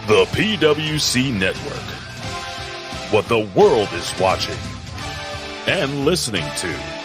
The PWC Network. What the world is watching and listening to.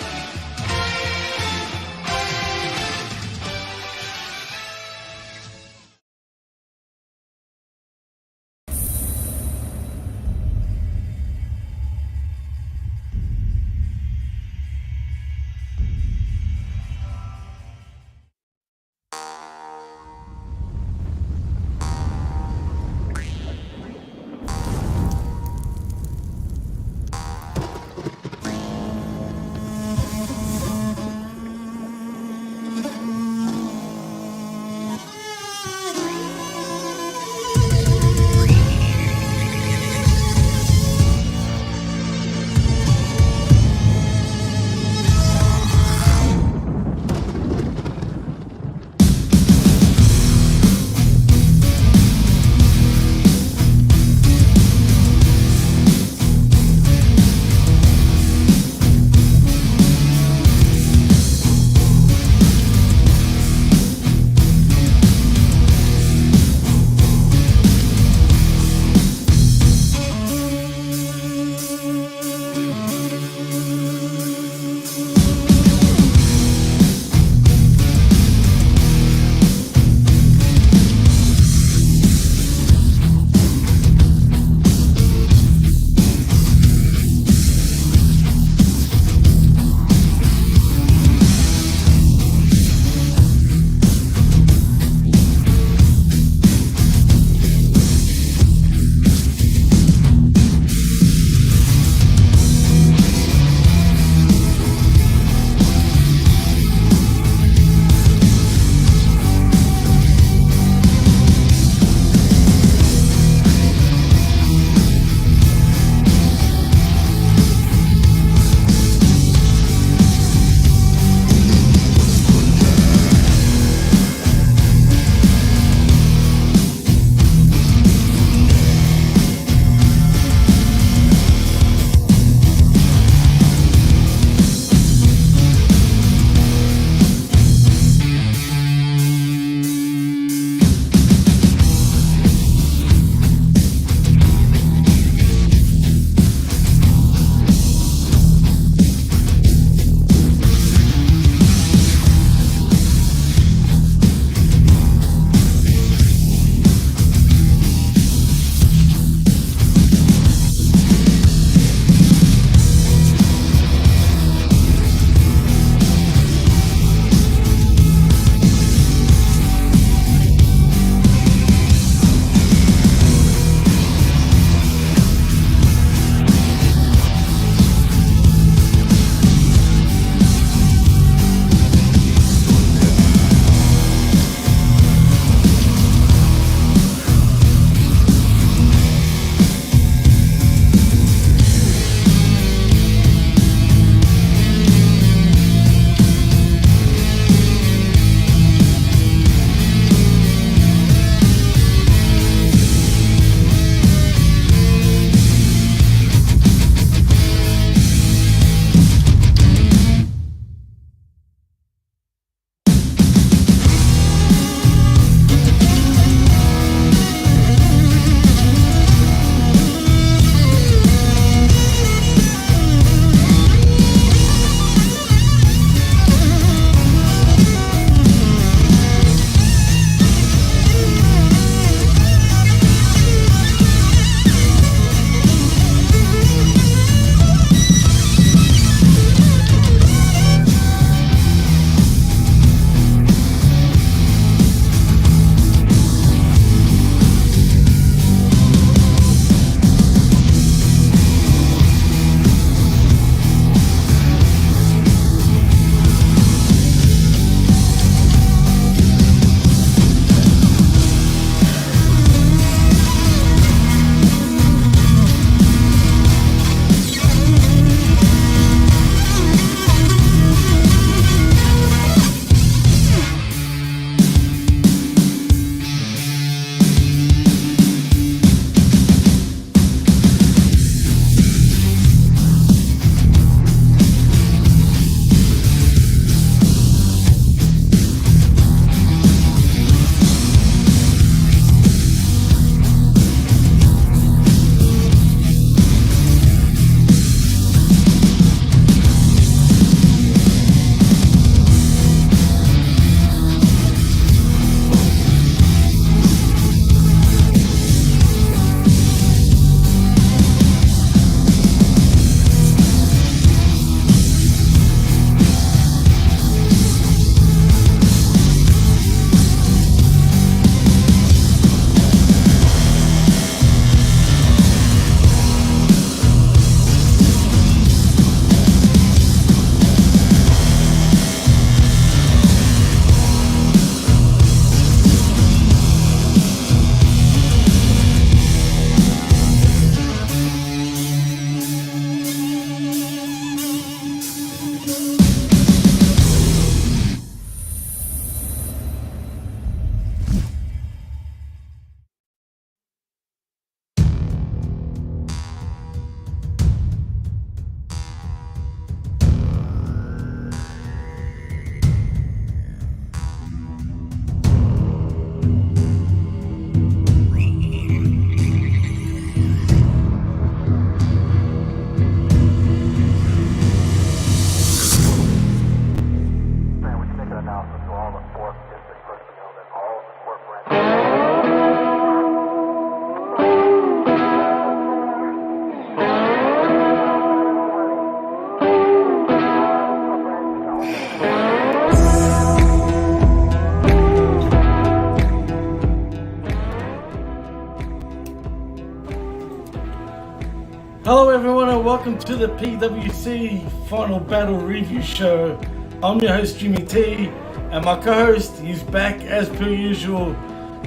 Hello everyone and welcome to the PWC Final Battle Review Show. I'm your host Jimmy T and my co-host is back as per usual.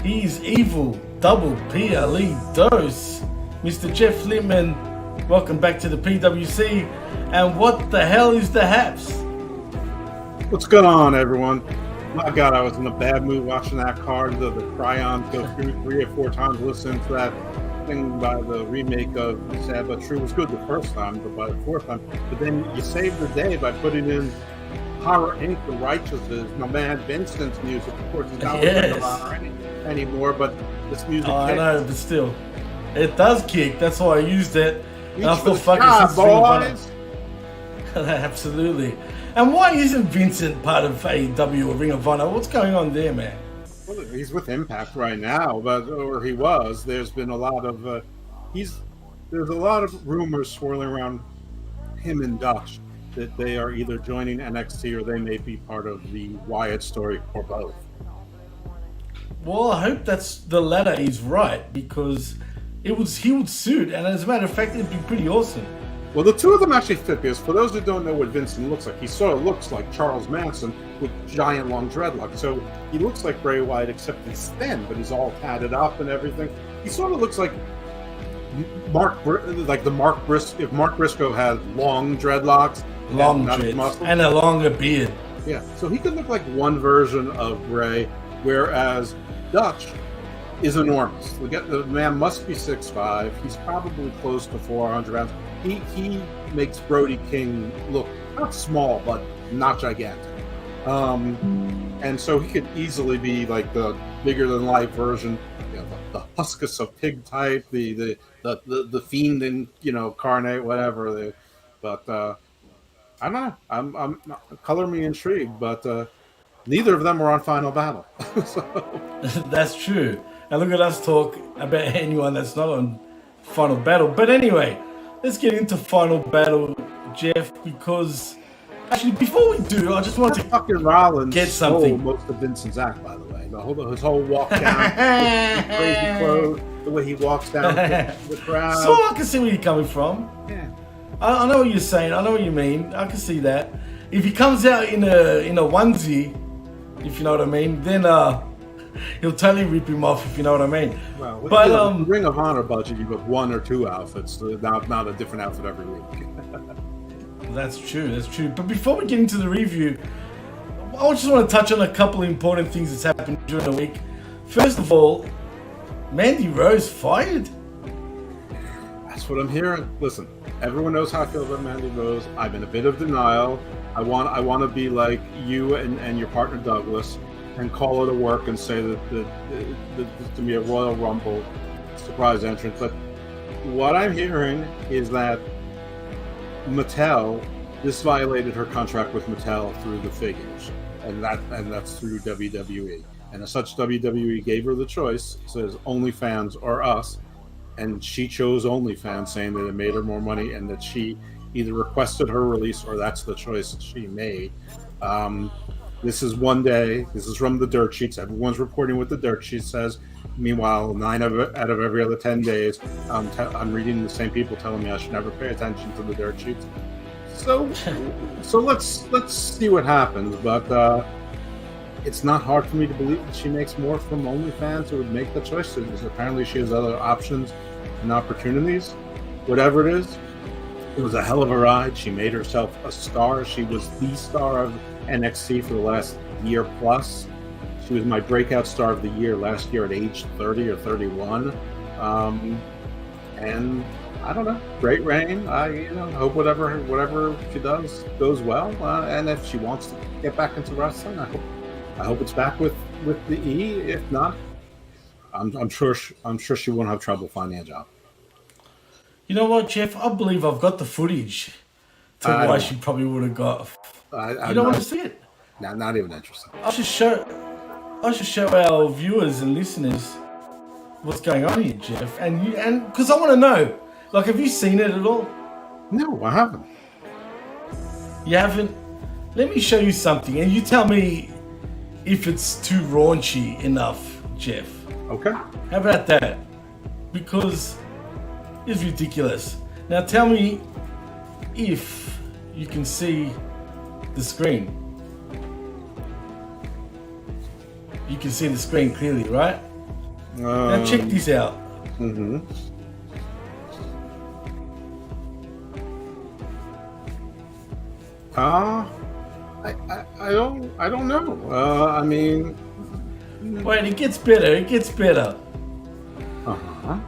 He's evil, double PLE dose. Mr. Jeff Lippman, welcome back to the PWC. And what the hell is the haps? What's going on, everyone? My God, I was in a bad mood watching that card, the Cryon go through 3 or 4 times listening to that thing by the remake of Sad But True. It was good the first time, but by the 4th time. But then you saved the day by putting in Horror Inc. The Righteouses, my man Vincent's music. Of course, he's not with Horror anymore, but this music I know, but still. It does kick, that's why I used it. And I thought, fuck it, boys. Absolutely. And why isn't Vincent part of AEW or Ring of Honor? What's going on there, man? Well, he's with Impact right now, or he was. There's been a lot of there's a lot of rumors swirling around him and Dutch that they are either joining NXT or they may be part of the Wyatt story, or both. Well, I hope that's the latter is right, because he would suit, and as a matter of fact, it'd be pretty awesome. Well, the two of them actually fit, because for those who don't know what Vincent looks like, he sort of looks like Charles Manson with giant long dreadlocks. So he looks like Bray Wyatt, except he's thin, but he's all tatted up and everything. He sort of looks like if Mark Briscoe had long dreadlocks, long dreads, and a longer beard. Yeah, so he could look like one version of Bray, whereas Dutch is enormous. The man must be 6'5". He's probably close to 400 pounds. He makes Brody King look not small, but not gigantic. And so he could easily be like the bigger than life version, the huskus of pig type, the fiend in carnate, whatever. But I don't know. I'm color me intrigued, but neither of them were on Final Battle. So. That's true. And look at us talk about anyone that's not on Final Battle. But anyway, let's get into Final Battle, Jeff, because actually before we do, I just want to fucking Rollins get something. Most of Vincent's act, by the way. His whole walk down, his crazy clothes, the way he walks down the crowd. So I can see where you're coming from. Yeah, I know what you're saying. I know what you mean. I can see that. If he comes out in a onesie, if you know what I mean, then he'll totally rip him off, if you know what I mean. Well, but Ring of Honor budget, you've got 1 or 2 outfits, not a different outfit every week. That's true. But before we get into the review, I just want to touch on a couple of important things that's happened during the week. First of all, Mandy Rose fired. That's what I'm hearing. Listen, everyone knows how I feel about Mandy Rose. I'm in a bit of denial. I want to be like you and your partner Douglas and call it a work and say that there's to be a Royal Rumble surprise entrance. But what I'm hearing is that Mattel, this violated her contract with Mattel through the figures, and that's through WWE. And as such, WWE gave her the choice, says OnlyFans or us, and she chose OnlyFans, saying that it made her more money and that she either requested her release or that's the choice that she made. This is one day. This is from the dirt sheets. Everyone's reporting what the dirt sheet says. Meanwhile, 9 out of every other 10 days, I'm reading the same people telling me I should never pay attention to the dirt sheets. So let's see what happens. But it's not hard for me to believe that she makes more from OnlyFans who would make the choices. Apparently, she has other options and opportunities. Whatever it is, it was a hell of a ride. She made herself a star. She was the star of NXT for the last year plus. She was my breakout star of the year last year at age 30 or 31. And I don't know, great reign. I hope whatever she does goes well. And if she wants to get back into wrestling, I hope it's back with the E. If not, I'm sure she won't have trouble finding a job. You know what, Jeff? I believe I've got the footage to why she probably would have got. You don't want to see it? Not even interested. I should show our viewers and listeners what's going on here, Jeff, and because I want to know. Like, have you seen it at all? No, I haven't. You haven't? Let me show you something, and you tell me if it's too raunchy enough, Jeff. Okay. How about that? Because it's ridiculous. Now tell me if you can see the screen. You can see the screen clearly, right? Now check this out. Mm-hmm. I don't know. I mean, Wait, it gets better. It gets better. uh-huh.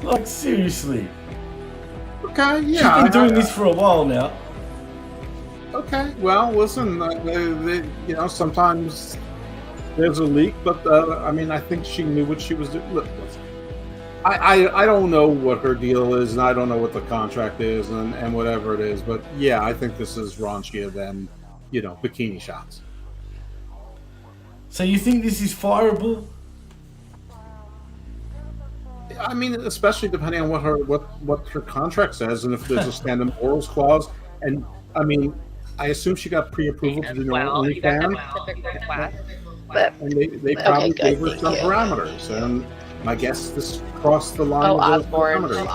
Like seriously. Okay, She's yeah. been doing this for a while now. Okay, well, listen, you know, sometimes there's a leak, but I mean, I think she knew what she was doing. Look, listen, I don't know what her deal is, and I don't know what the contract is, and whatever it is, but yeah, I think this is raunchier than, you know, bikini shots. So you think this is fireable? I mean, especially depending on what her contract says, and if there's a stand-up morals clause, and I mean, I assume she got pre-approval to do her OnlyFans, and they probably gave her some parameters, and my guess this crossed the line of those parameters.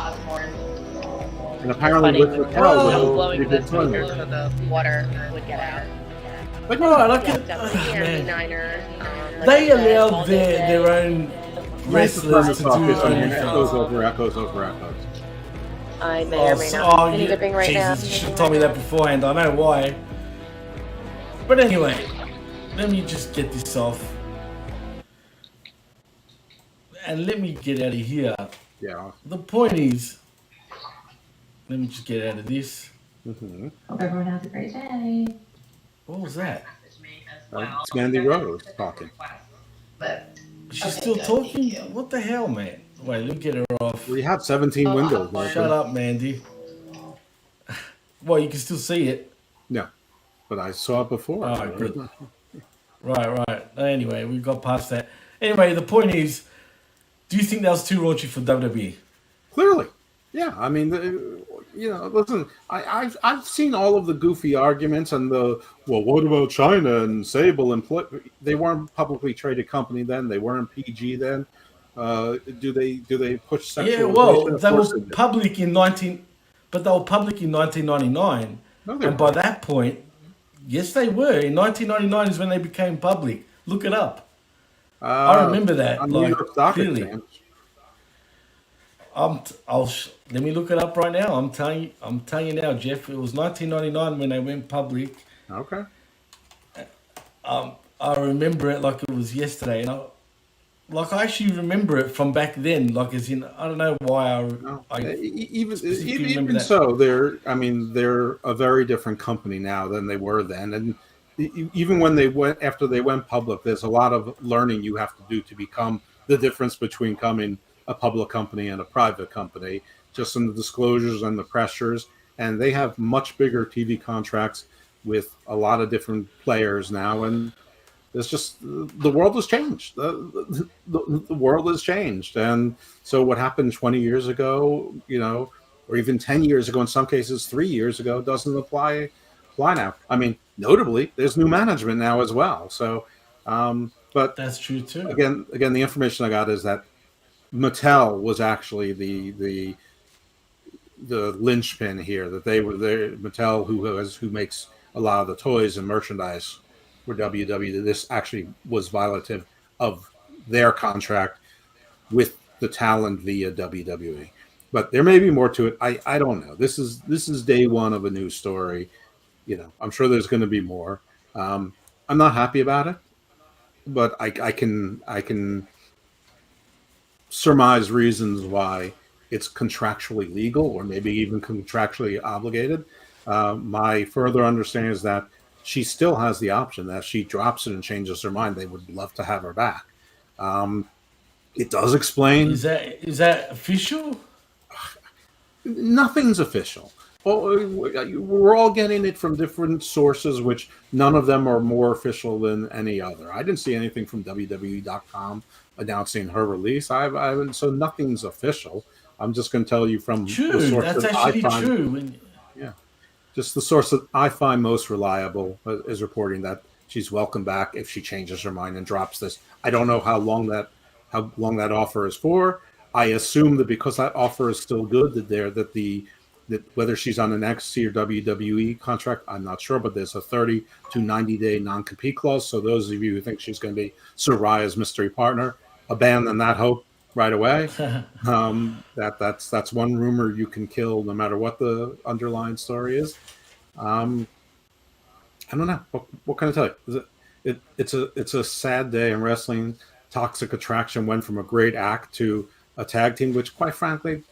And apparently, with the blowing the tweeter so the water would get out. But Right, I can, they allowed their own wrestlers to do echoes OnlyFans. over echoes. I may or may not be sleeping right now. Jesus, you should have told me that beforehand. I know why. But anyway, let me just get this off. And let me get out of here. Yeah. The point is, let me just get out of this. Mm-hmm. Hope everyone has a great day. What was that? It's Mandy Rose talking. She's still talking? What the hell, man? Wait, let me get her off. We have 17 windows. Shut up, Mandy. Well, you can still see it. No, but I saw it before. All right, good. Right. Anyway, we got past that. Anyway, the point is, do you think that was too raunchy for WWE? Clearly, yeah. I mean, you know, listen, I've seen all of the goofy arguments and what about China and Sable and they weren't publicly traded company then. They weren't PG then. Do they push sexual? Yeah, well, they were public in 1999. No, And by that point, yes, they were. In 1999 is when they became public. Look it up. I remember that. On like, New York Stock clearly. Exchange. Let me look it up right now. I'm telling you now, Jeff. It was 1999 when they went public. Okay. I remember it like it was yesterday, and I actually remember it from back then. Like, as in, I don't know why even so, they're a very different company now than they were then, and even when after they went public, there's a lot of learning you have to do to become the difference between becoming a public company and a private company, just in the disclosures and the pressures. And they have much bigger TV contracts with a lot of different players now, and it's just the world has changed. The world has changed, and so what happened 20 years ago, you know, or even 10 years ago, in some cases 3 years ago, doesn't apply now. I mean, notably, there's new management now as well. So, but that's true too. Again, the information I got is that Mattel was actually the linchpin here. That they were Mattel, who makes a lot of the toys and merchandise for WWE. This actually was violative of their contract with the talent via WWE. But there may be more to it. I don't know. This is day one of a new story. You know, I'm sure there's going to be more. I'm not happy about it, but I can surmise reasons why it's contractually legal, or maybe even contractually obligated. My further understanding is that she still has the option that if she drops it and changes her mind, they would love to have her back. It does explain. Is that official? Nothing's official. We're all getting it from different sources, which none of them are more official than any other. I didn't see anything from WWE.com announcing her release. I haven't, so nothing's official. I'm just going to tell you from the source that's that actually I find, true. Yeah, just the source that I find most reliable is reporting that she's welcome back if she changes her mind and drops this. I don't know how long that offer is for. I assume that because that offer is still good, that whether she's on an NXT or WWE contract, I'm not sure, but there's a 30 to 90-day non-compete clause. So those of you who think she's going to be Soraya's mystery partner, abandon that hope right away. That's one rumor you can kill no matter what the underlying story is. I don't know. What can I tell you? It's a sad day in wrestling. Toxic Attraction went from a great act to a tag team, which, quite frankly,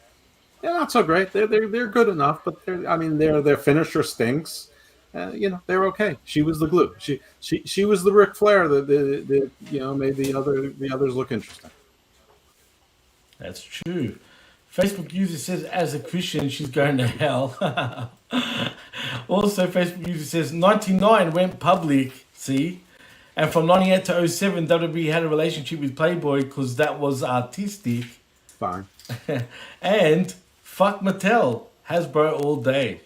they're not so great. They're good enough, but their finisher stinks. They're okay. She was the glue. She was the Ric Flair that made the others look interesting. That's true. Facebook user says, as a Christian, she's going to hell. Also, Facebook user says, 99 went public, see? And from 98 to 07, WWE had a relationship with Playboy because that was artistic. Fine. And fuck Mattel. Hasbro all day.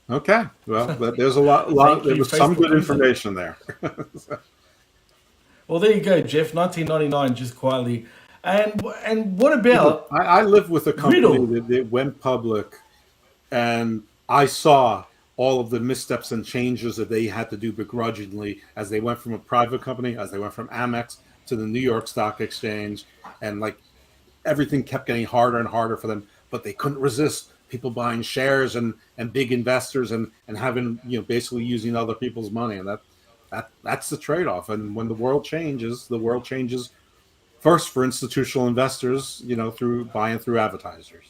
Okay. Well, there's a lot there was some good information there. Well, there you go, Jeff. 1999, just quietly. And what about... I live with a company that went public, and I saw all of the missteps and changes that they had to do begrudgingly as they went from a private company, as they went from Amex to the New York Stock Exchange, and everything kept getting harder and harder for them, but they couldn't resist people buying shares and big investors and having, basically using other people's money. And that's the trade-off. And when the world changes first for institutional investors, through buying through advertisers.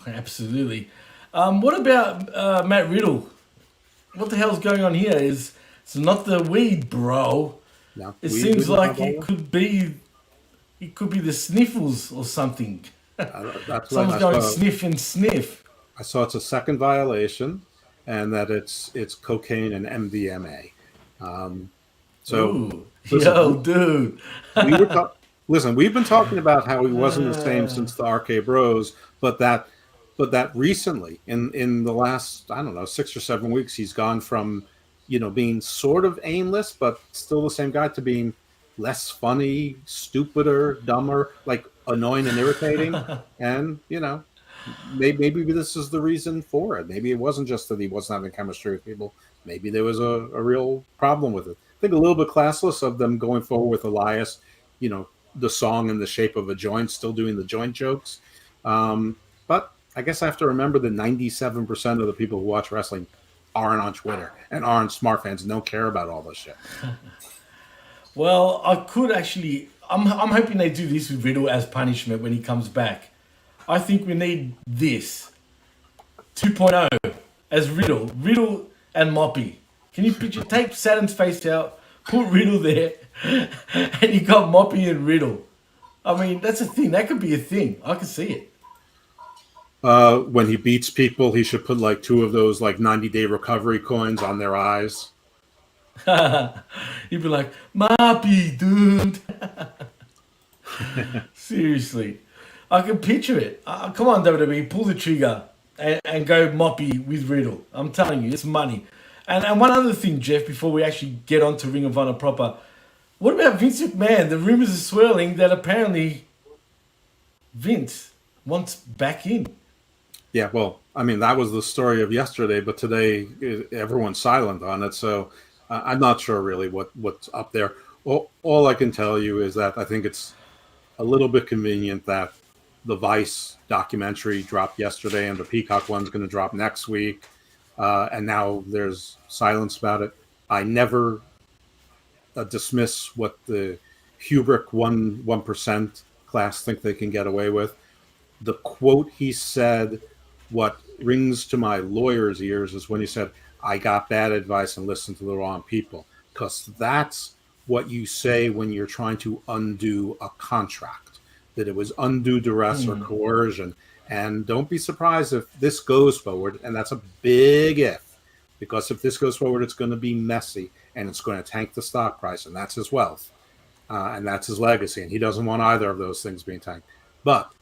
Absolutely. What about Matt Riddle? What the hell's going on here? It's not the weed, bro. No, it seems like it could be the sniffles or something. Someone's going sniff and sniff. I saw it's a second violation, and that it's cocaine and MDMA. Ooh, dude. We've been talking about how he wasn't the same since the RK Bros, but that recently, in the last, I don't know, 6 or 7 weeks, he's gone from, being sort of aimless, but still the same guy, to being less funny, stupider, dumber, annoying and irritating. And, maybe this is the reason for it. Maybe it wasn't just that he wasn't having chemistry with people. Maybe there was a real problem with it. I think a little bit classless of them going forward with Elias, the song in the shape of a joint, still doing the joint jokes. But I guess I have to remember that 97% of the people who watch wrestling aren't on Twitter and aren't smart fans and don't care about all this shit. Well, I could actually... I'm hoping they do this with Riddle as punishment when he comes back. I think we need this. 2.0 as Riddle. Riddle and Moppy. Can you picture... Take Saturn's face out, put Riddle there, and you got Moppy and Riddle. I mean, that's a thing. That could be a thing. I can see it. When he beats people, he should put 2 of those 90-day recovery coins on their eyes. He'd be like, Moppy, dude. Seriously. I can picture it. Come on, WWE, pull the trigger and go Moppy with Riddle. I'm telling you, it's money. And one other thing, Jeff, before we actually get on to Ring of Honor proper, what about Vince McMahon? The rumors are swirling that apparently Vince wants back in. Yeah, well, I mean, that was the story of yesterday, but today everyone's silent on it. So I'm not sure really what's up there. All I can tell you is that I think it's a little bit convenient that the Vice documentary dropped yesterday and the Peacock one's going to drop next week. And now there's silence about it. I never dismiss what the hubris 1% class think they can get away with. The quote he said, what rings to my lawyer's ears, is when he said, I got bad advice and listened to the wrong people. Because that's what you say when you're trying to undo a contract, that it was undue duress or coercion. And don't be surprised if this goes forward, and that's a big if, because if this goes forward, it's going to be messy, and it's going to tank the stock price, and that's his wealth, and that's his legacy, and he doesn't want either of those things being tanked. But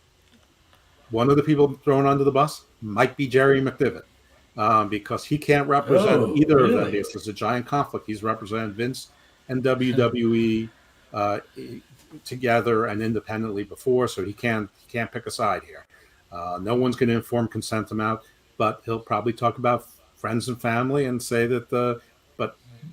one of the people thrown under the bus might be Jerry McDevitt, because he can't represent either of them. It's a giant conflict. He's represented Vince and WWE together and independently before, so he can't pick a side here. No one's going to inform consent him out, but he'll probably talk about friends and family and say that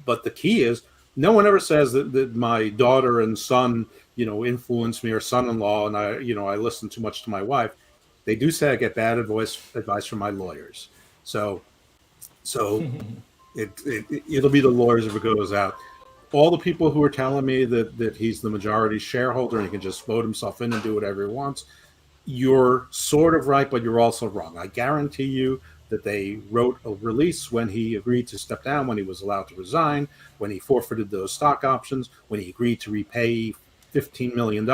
but the key is no one ever says that my daughter and son, influence me, or son-in-law, and I listen too much to my wife. They do say I get bad advice from my lawyers. So it'll be the lawyers if it goes out. All the people who are telling me that he's the majority shareholder and he can just vote himself in and do whatever he wants, you're sort of right, but you're also wrong. I guarantee you that they wrote a release when he agreed to step down, when he was allowed to resign, when he forfeited those stock options, when he agreed to repay $15 million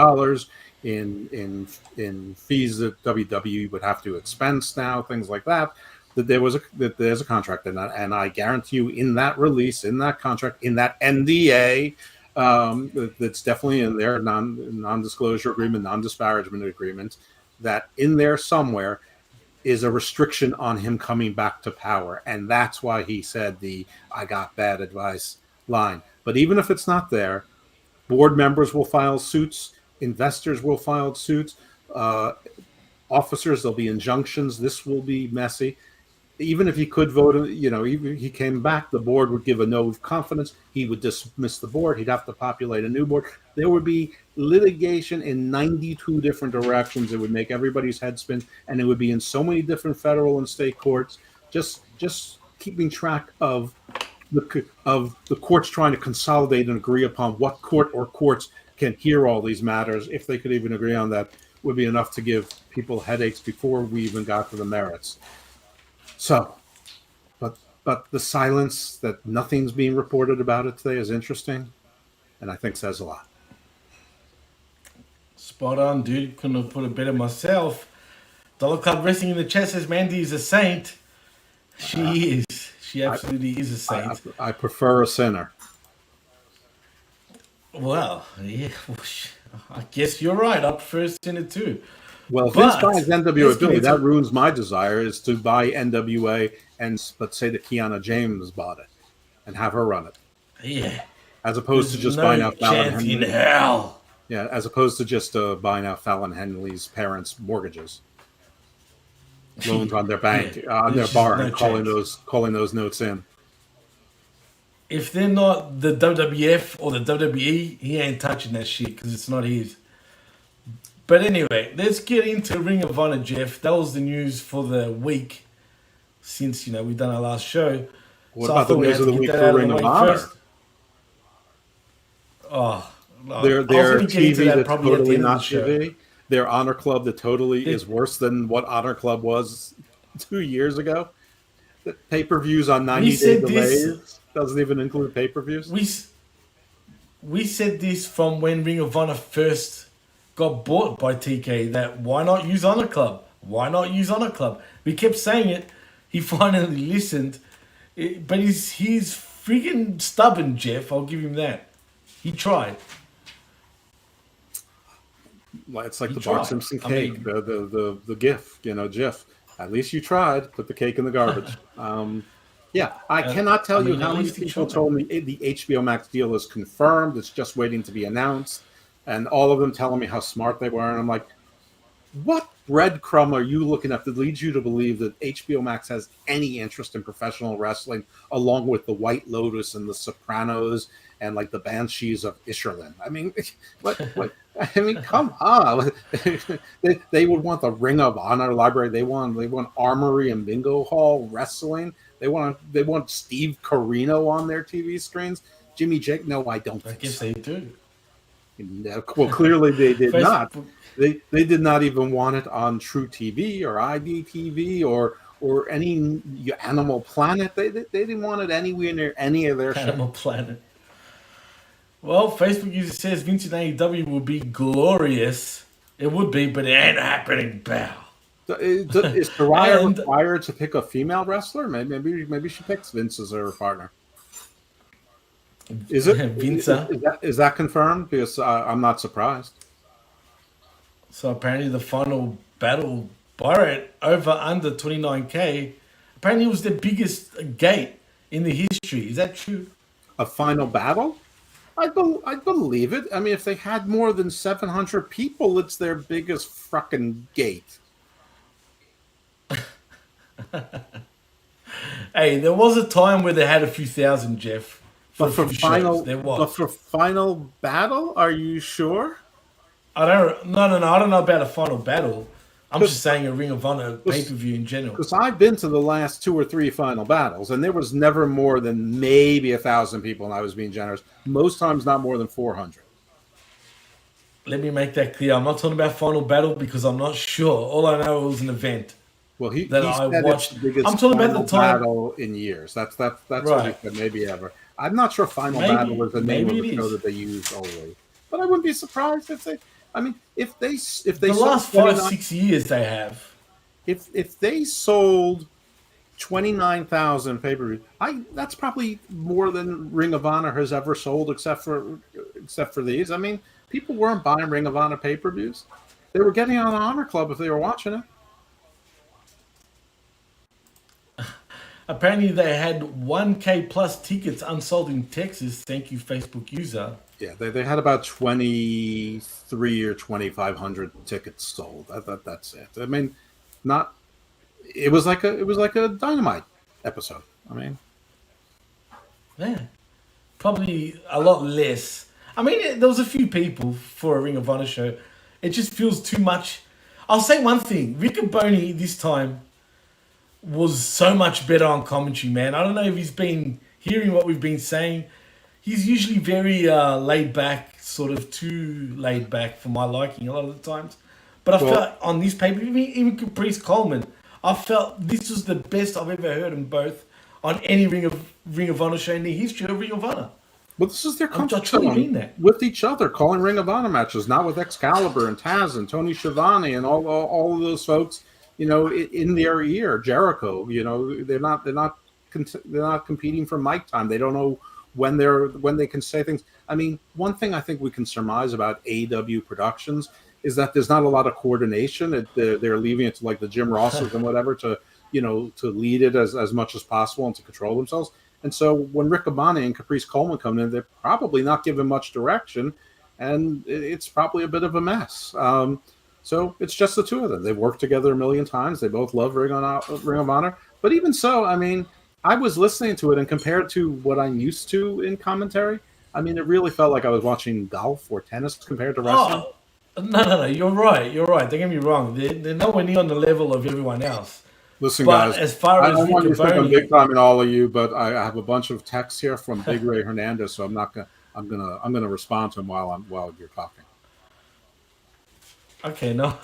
in fees that WWE would have to expense now, things like that. That there's a contract in that, and I guarantee you, in that release, in that contract, in that NDA, that's definitely in there, non-disclosure agreement, non-disparagement agreement, that in there somewhere is a restriction on him coming back to power, and that's why he said the "I got bad advice" line. But even if it's not there, board members will file suits, investors will file suits, officers, there'll be injunctions. This will be messy. Even if he could vote, even if he came back, the board would give a no of confidence. He would dismiss the board. He'd have to populate a new board. There would be litigation in 92 different directions. It would make everybody's head spin, and it would be in so many different federal and state courts. Just keeping track of the courts trying to consolidate and agree upon what court or courts can hear all these matters, if they could even agree on that, would be enough to give people headaches before we even got to the merits. So, but the silence that nothing's being reported about it today is interesting, and I think says a lot. Spot on, dude. Couldn't have put it better myself. Dollar Club Wrestling in the chat says Mandy is a saint. She is. She absolutely is a saint. I prefer a sinner. Well, yeah. I guess you're right. I prefer a sinner too. Well, if Vince buys NWA, Billy, that ruins my desire is to buy NWA and let's say that Kiana James bought it and have her run it. Yeah. As opposed to just buying out Fallon Henley. In hell. Yeah, as opposed to just buying out Fallon Henley's parents' mortgages, loans on their bank, on their bar, and calling those notes in. If they're not the WWF or the WWE, he ain't touching that shit because it's not his. But anyway, let's get into Ring of Honor, Jeff. That was the news for the week since, we've done our last show. What about the news of the week for Ring of Honor? First. Oh, their TV that's totally not TV. Their Honor Club that totally is worse than what Honor Club was 2 years ago. The pay-per-views on 90-day delays doesn't even include pay-per-views. We said this from when Ring of Honor first got bought by TK, that why not use Honor Club? Why not use Honor Club? We kept saying it. He finally listened. But he's freaking stubborn, Jeff. I'll give him that. He tried. It's like the Bart Simpson cake, the GIF, GIF. At least you tried. Put the cake in the garbage. I cannot tell you how many people told me the HBO Max deal is confirmed. It's just waiting to be announced. And all of them telling me how smart they were. And I'm like, what breadcrumb are you looking at that leads you to believe that HBO Max has any interest in professional wrestling, along with the White Lotus and the Sopranos and like the Banshees of Inisherin? I mean, what? I mean, come on. They would want the Ring of Honor library. They want Armory and Bingo Hall wrestling. They want Steve Corino on their TV screens. Jimmy Jake? No, I don't think so. I guess they do. Well, clearly they did not. They did not even want it on True TV or IDTV or any Animal Planet. They didn't want it anywhere near any of their Animal Planet. Well, Facebook user says Vince in AEW would be glorious. It would be, but it ain't happening, pal. Is Saraya required to pick a female wrestler? Maybe she picks Vince as her partner. Is it Vince? Is that confirmed? Because I'm not surprised. So apparently the final battle, Barrett over under 29K. Apparently it was the biggest gate in the history. Is that true? A final battle? I believe it. I mean, if they had more than 700 people, it's their biggest fucking gate. Hey, there was a time where they had a few thousand, Jeff. But for final, there was. but for final battle, are you sure? I don't. No. I don't know about a final battle. I'm just saying a Ring of Honor pay-per-view in general. Because I've been to the last 2 or 3 final battles, and there was never more than maybe 1,000 people, and I was being generous. Most times, not more than 400. Let me make that clear. I'm not talking about final battle because I'm not sure. All I know it was an event. Well, he that said I watched. It's the biggest I'm talking about the time battle in years. That's right. what he said. Maybe ever. I'm not sure final battle was the name of the show that they used only, but I wouldn't be surprised if they. I mean, if they the last 5-6 years they have. If they sold 29,000 pay-per-views, that's probably more than Ring of Honor has ever sold, except for these. I mean, people weren't buying Ring of Honor pay-per-views; they were getting on Honor Club if they were watching it. Apparently, they had 1K plus tickets unsold in Texas. Thank you, Facebook user. Yeah, they had about 23 or 2,500 tickets sold. That's it. I mean, not. It was like a Dynamite episode. I mean, yeah, probably a lot less. I mean, there was a few people for a Ring of Honor show. It just feels too much. I'll say one thing: Riccoboni this time was so much better on commentary, man. I don't know if he's been hearing what we've been saying. He's usually very laid back, sort of too laid back for my liking a lot of the times. But I felt on this paper, even Caprice Coleman, I felt this was the best I've ever heard them both on any Ring of Honor show in the history of Ring of Honor. Well, this is their comfort with each other, calling Ring of Honor matches, not with Excalibur and Taz and Tony Schiavone and all of those folks. You know, in their ear, Jericho. You know, they're not competing for mic time. They don't know when they can say things. I mean, one thing I think we can surmise about AEW Productions is that there's not a lot of coordination. They're leaving it to like the Jim Rosses and whatever to lead it as much as possible and to control themselves. And so when Riccoboni and Caprice Coleman come in, they're probably not given much direction, and it's probably a bit of a mess. So it's just the two of them. They've worked together a million times. They both love Ring of Honor. But even so, I mean, I was listening to it, and compared to what I'm used to in commentary, I mean, it really felt like I was watching golf or tennis compared to wrestling. Oh, no, you're right. Don't get me wrong. They're nowhere near on the level of everyone else. Listen, but guys, as far as I don't want to think I'm big time in all of you, but I have a bunch of texts here from Big Ray Hernandez, so I'm gonna respond to him while you're talking. Okay, no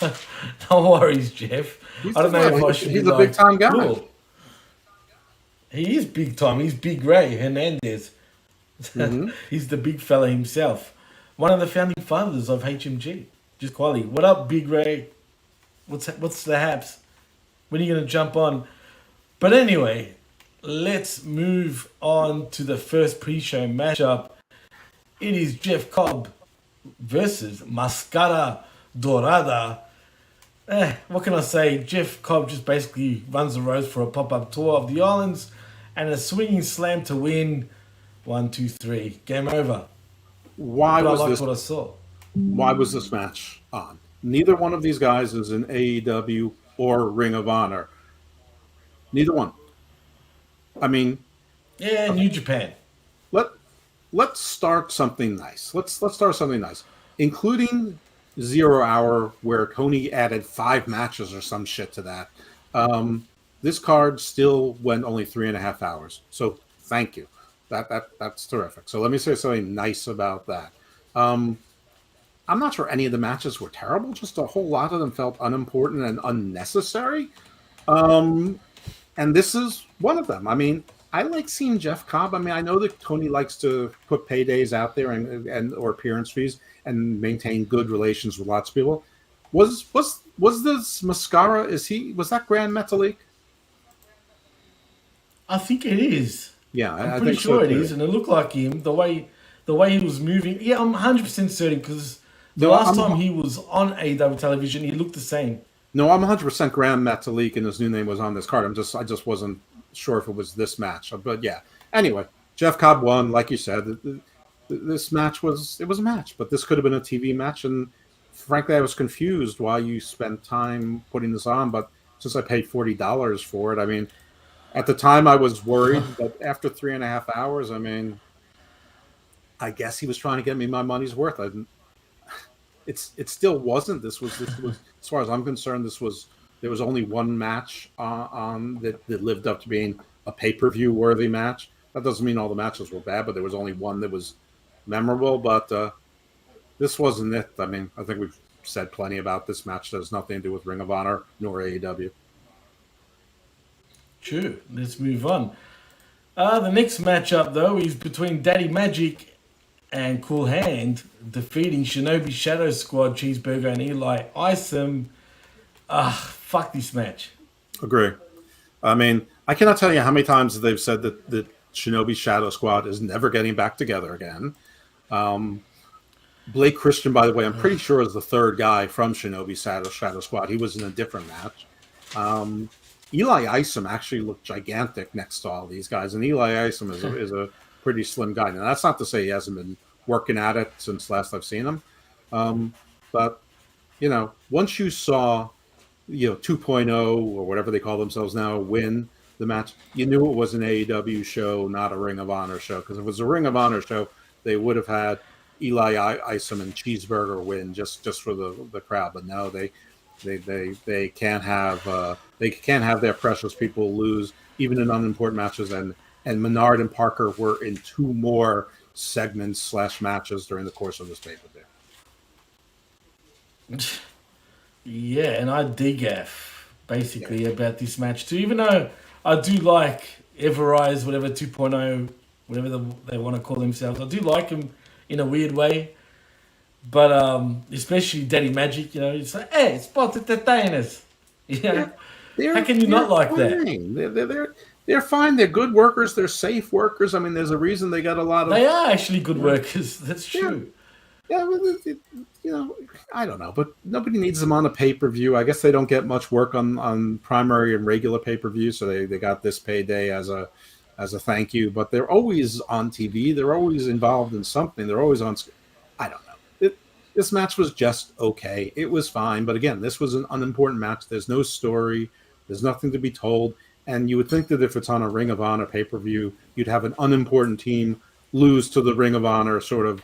worries, Jeff. I don't know if I should. He's a big time guy. Cool. He is big time. He's Big Ray Hernandez. Mm-hmm. He's the big fella himself. One of the founding fathers of HMG. Just quietly. What up, Big Ray? What's the haps? When are you going to jump on? But anyway, let's move on to the first pre-show matchup. It is Jeff Cobb versus Mascara Dorada. What can I say? Jeff Cobb just basically runs the roads for a pop-up tour of the islands and a swinging slam to win. 1, 2, 3. Game over. Why but was I liked this? What I saw. Why was this match on? Neither one of these guys is in AEW or Ring of Honor. Neither one. I mean, yeah, New Japan. Let's start something nice. Let's start something nice, including 0 Hour, where Tony added 5 matches or some shit to that. This card still went only 3.5 hours. So thank you. That's terrific. So let me say something nice about that. I'm not sure any of the matches were terrible. Just a whole lot of them felt unimportant and unnecessary. And this is one of them. I mean, I like seeing Jeff Cobb. I mean, I know that Tony likes to put paydays out there and or appearance fees and maintain good relations with lots of people. Was this Mascara? Was that Grand Metalik? I think it is. Yeah, I'm pretty sure it is, and it looked like him. The way he was moving. Yeah, I'm 100% certain because the last time he was on AEW television, he looked the same. No, I'm 100% Graham Metalik, and his new name was on this card. I just wasn't sure if it was this match. But yeah. Anyway, Jeff Cobb won, like you said. this match was a match, but this could have been a TV match. And frankly, I was confused why you spent time putting this on. But since I paid $40 for it, I mean, at the time I was worried, but after 3.5 hours, I mean, I guess he was trying to get me my money's worth. It still wasn't. This was as far as I'm concerned, there was only one match on that lived up to being a pay-per-view worthy match. That doesn't mean all the matches were bad, but there was only one that was memorable. But this wasn't it. I mean, I think we've said plenty about this match. That has nothing to do with Ring of Honor nor AEW. True. Let's move on. The next matchup, though, is between Daddy Magic and Cool Hand, defeating Shinobi Shadow Squad, Cheeseburger, and Eli Isom. Fuck this match. Agree. I mean, I cannot tell you how many times they've said that Shinobi Shadow Squad is never getting back together again. Blake Christian, by the way, I'm pretty sure is the third guy from Shinobi Shadow Squad. He was in a different match. Eli Isom actually looked gigantic next to all these guys, and Eli Isom is a pretty slim guy. Now, that's not to say he hasn't been working at it since last I've seen him. But, you know, once you saw, 2.0 or whatever they call themselves now win the match, you knew it was an AEW show, not a Ring of Honor show. Because if it was a Ring of Honor show, they would have had Eli Isom and Cheeseburger win just for the crowd. But no, they can't have their precious people lose even in unimportant matches. And Menard and Parker were in 2 more segments / matches during the course of this pay-per-view. Yeah, and I degaff basically about this match too. Even though I do like Everrise, whatever 2.0, whatever they want to call themselves, I do like them in a weird way. But especially Daddy Magic, it's like, hey, spot entertainers. Yeah. How can you not like fine. that? They're fine. They're good workers. They're safe workers. I mean, there's a reason they got a lot of. They are actually good workers. That's true. Yeah, I don't know, but nobody needs them on a pay-per-view. I guess they don't get much work on primary and regular pay-per-view, so they got this payday as a thank you. But they're always on TV. They're always involved in something. They're always on. I don't know. This match was just okay. It was fine, but again, this was an unimportant match. There's no story. There's nothing to be told. And you would think that if it's on a Ring of Honor pay-per-view, you'd have an unimportant team lose to the Ring of Honor sort of,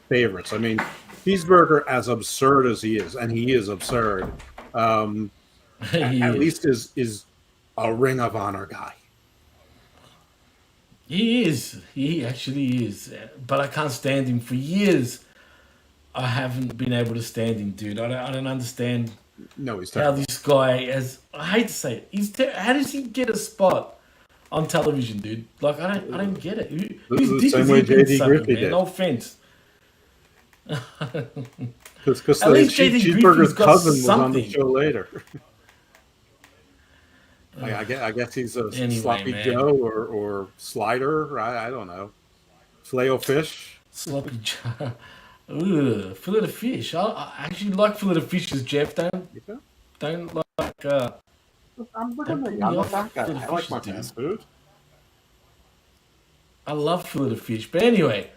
favorites. I mean, Cheeseburger, as absurd as he is, and he is absurd, at least is a Ring of Honor guy. He is. He actually is. But I can't stand him. For years, I haven't been able to stand him, dude. I don't understand. No, he's terrible. How this guy has. I hate to say it. How does he get a spot on television, dude? Like I don't get it. This is the same way JD Griffey did. No offense. Because at least Cheeseburger's cousin was on the show later. I guess he's a sloppy Joe or Slider. I don't know. Filet-O-Fish. Sloppy Joe. Ugh, fillet of fish. I actually like fillet of fishes, Jeff. Don't like. I'm not that guy. I like my fast food. I love fillet of fish, but anyway,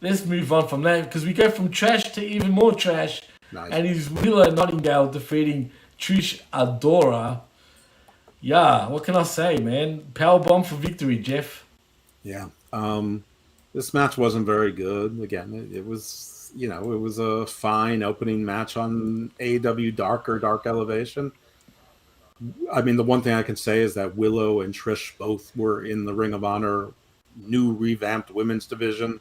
let's move on from that because we go from trash to even more trash. Nice. And it's Willow Nightingale defeating Trish Adora. Yeah, what can I say, man? Powerbomb for victory, Jeff. Yeah. This match wasn't very good. Again, it was, it was a fine opening match on AEW Dark Elevation. I mean, the one thing I can say is that Willow and Trish both were in the Ring of Honor new revamped women's division.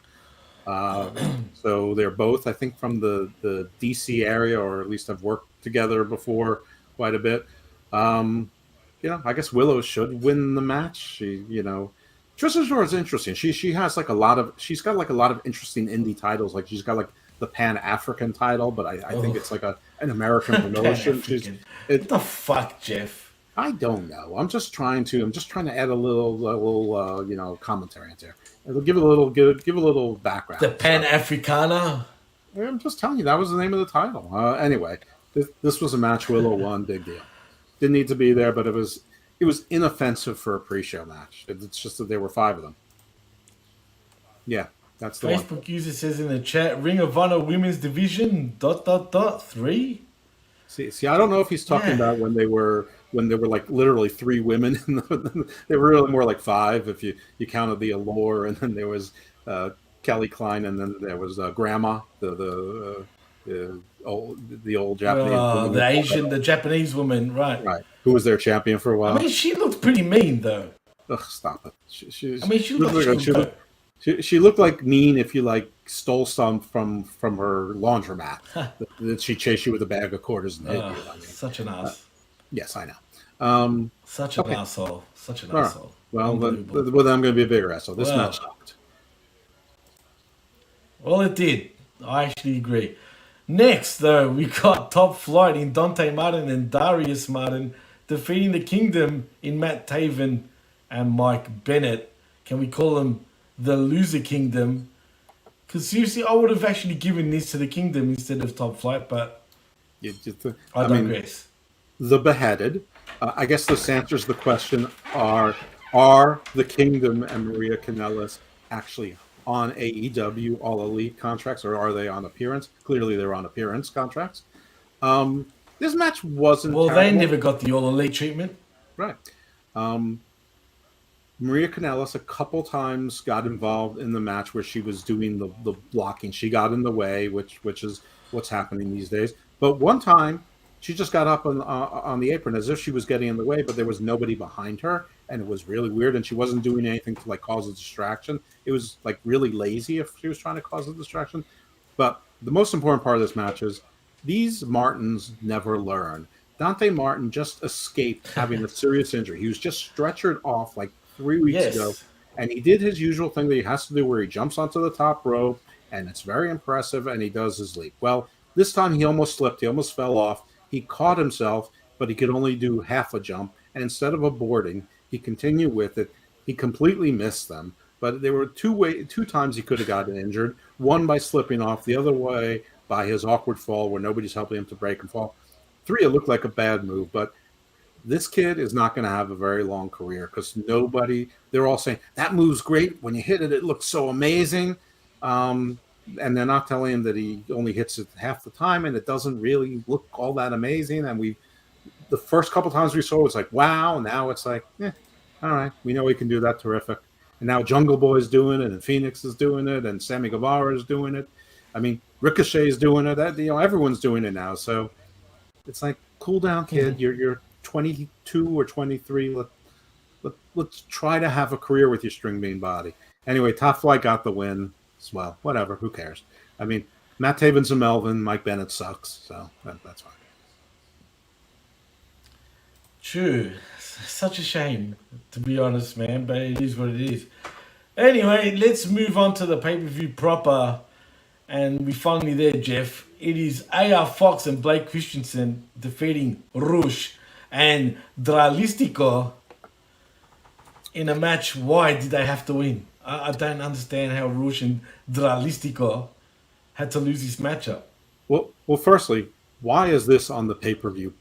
So they're both, I think, from the DC area, or at least have worked together before quite a bit. I guess Willow should win the match. She, Trish Adora is interesting. She has she's got a lot of interesting indie titles. Like she's got like the Pan African title, but I think it's like an American promotion. What the fuck, Jeff? I don't know. I'm just trying to add a little commentary into it. It'll give a little background. The Pan Africana. I'm just telling you that was the name of the title. Anyway, this was a match Willow won. Big deal. Didn't need to be there, but it was inoffensive for a pre-show match. It's just that there were 5 of them. Yeah, That's the one. Facebook user says in the chat, Ring of Honor Women's Division, ... 3. See, I don't know if he's talking about when they were like literally 3 women. They were really more like 5 if you counted the Allure, and then there was Kelly Klein, and then there was Grandma, the old Japanese woman. The Japanese woman, right? Right, who was their champion for a while. I mean, she looked pretty mean though. Ugh, stop it. She She looked like mean if you like stole some from her laundromat. That she chased you with a bag of quarters and hit you. I mean, such an ass. Yes, I know. Such an asshole. Such an asshole. Well, then I'm going to be a bigger asshole. This match sucked. Well, it did. I actually agree. Next, though, we got Top Flight in Dante Martin and Darius Martin defeating the Kingdom in Matt Taven and Mike Bennett. Can we call them the Loser Kingdom? Because seriously, I would have actually given this to the Kingdom instead of Top Flight, but I digress. The Beheaded. I guess this answers the question: Are the Kingdom and Maria Kanellis actually on AEW All Elite contracts, or are they on appearance? Clearly, they're on appearance contracts. This match wasn't. Well, terrible. they never got the All Elite treatment, right? Maria Kanellis a couple times got involved in the match where she was doing the blocking. She got in the way, which is what's happening these days. But one time, she just got up on the apron as if she was getting in the way, but there was nobody behind her, and it was really weird. And she wasn't doing anything to like cause a distraction. It was like really lazy if she was trying to cause a distraction. But the most important part of this match is these Martins never learn. Dante Martin just escaped having a serious injury. He was just stretchered off like 3 weeks ago, and he did his usual thing that he has to do where he jumps onto the top rope, and it's very impressive, and he does his leap. Well, this time he almost slipped. He almost fell off. He caught himself, but he could only do half a jump, and instead of aborting, he continued with it. He completely missed them, but there were two times he could have gotten injured, one by slipping off, the other way by his awkward fall where nobody's helping him to break and fall. 3, it looked like a bad move, but this kid is not going to have a very long career because they're all saying, that move's great. When you hit it, it looks so amazing. And they're not telling him that he only hits it half the time and it doesn't really look all that amazing. And the first couple times we saw it was like, wow. Now it's like, all right, we know he can do that. Terrific. And now Jungle Boy is doing it and Phoenix is doing it and Sammy Guevara is doing it. I mean, Ricochet is doing it. Everyone's doing it now. So it's like, cool down, kid. You're 22 or 23. Let's try to have a career with your string bean body. Anyway, Top Flight got the win. Well, whatever. Who cares? I mean, Matt Taven's a Melvin. Mike Bennett sucks. So that's fine. True. Such a shame, to be honest, man. But it is what it is. Anyway, let's move on to the pay-per-view proper. And we finally there, Jeff. It is AR Fox and Blake Christensen defeating RoH and Dralistico in a match. Why did they have to win? I don't understand how RoH and Dralistico had to lose this matchup. Well, firstly, why is this on the pay-per-view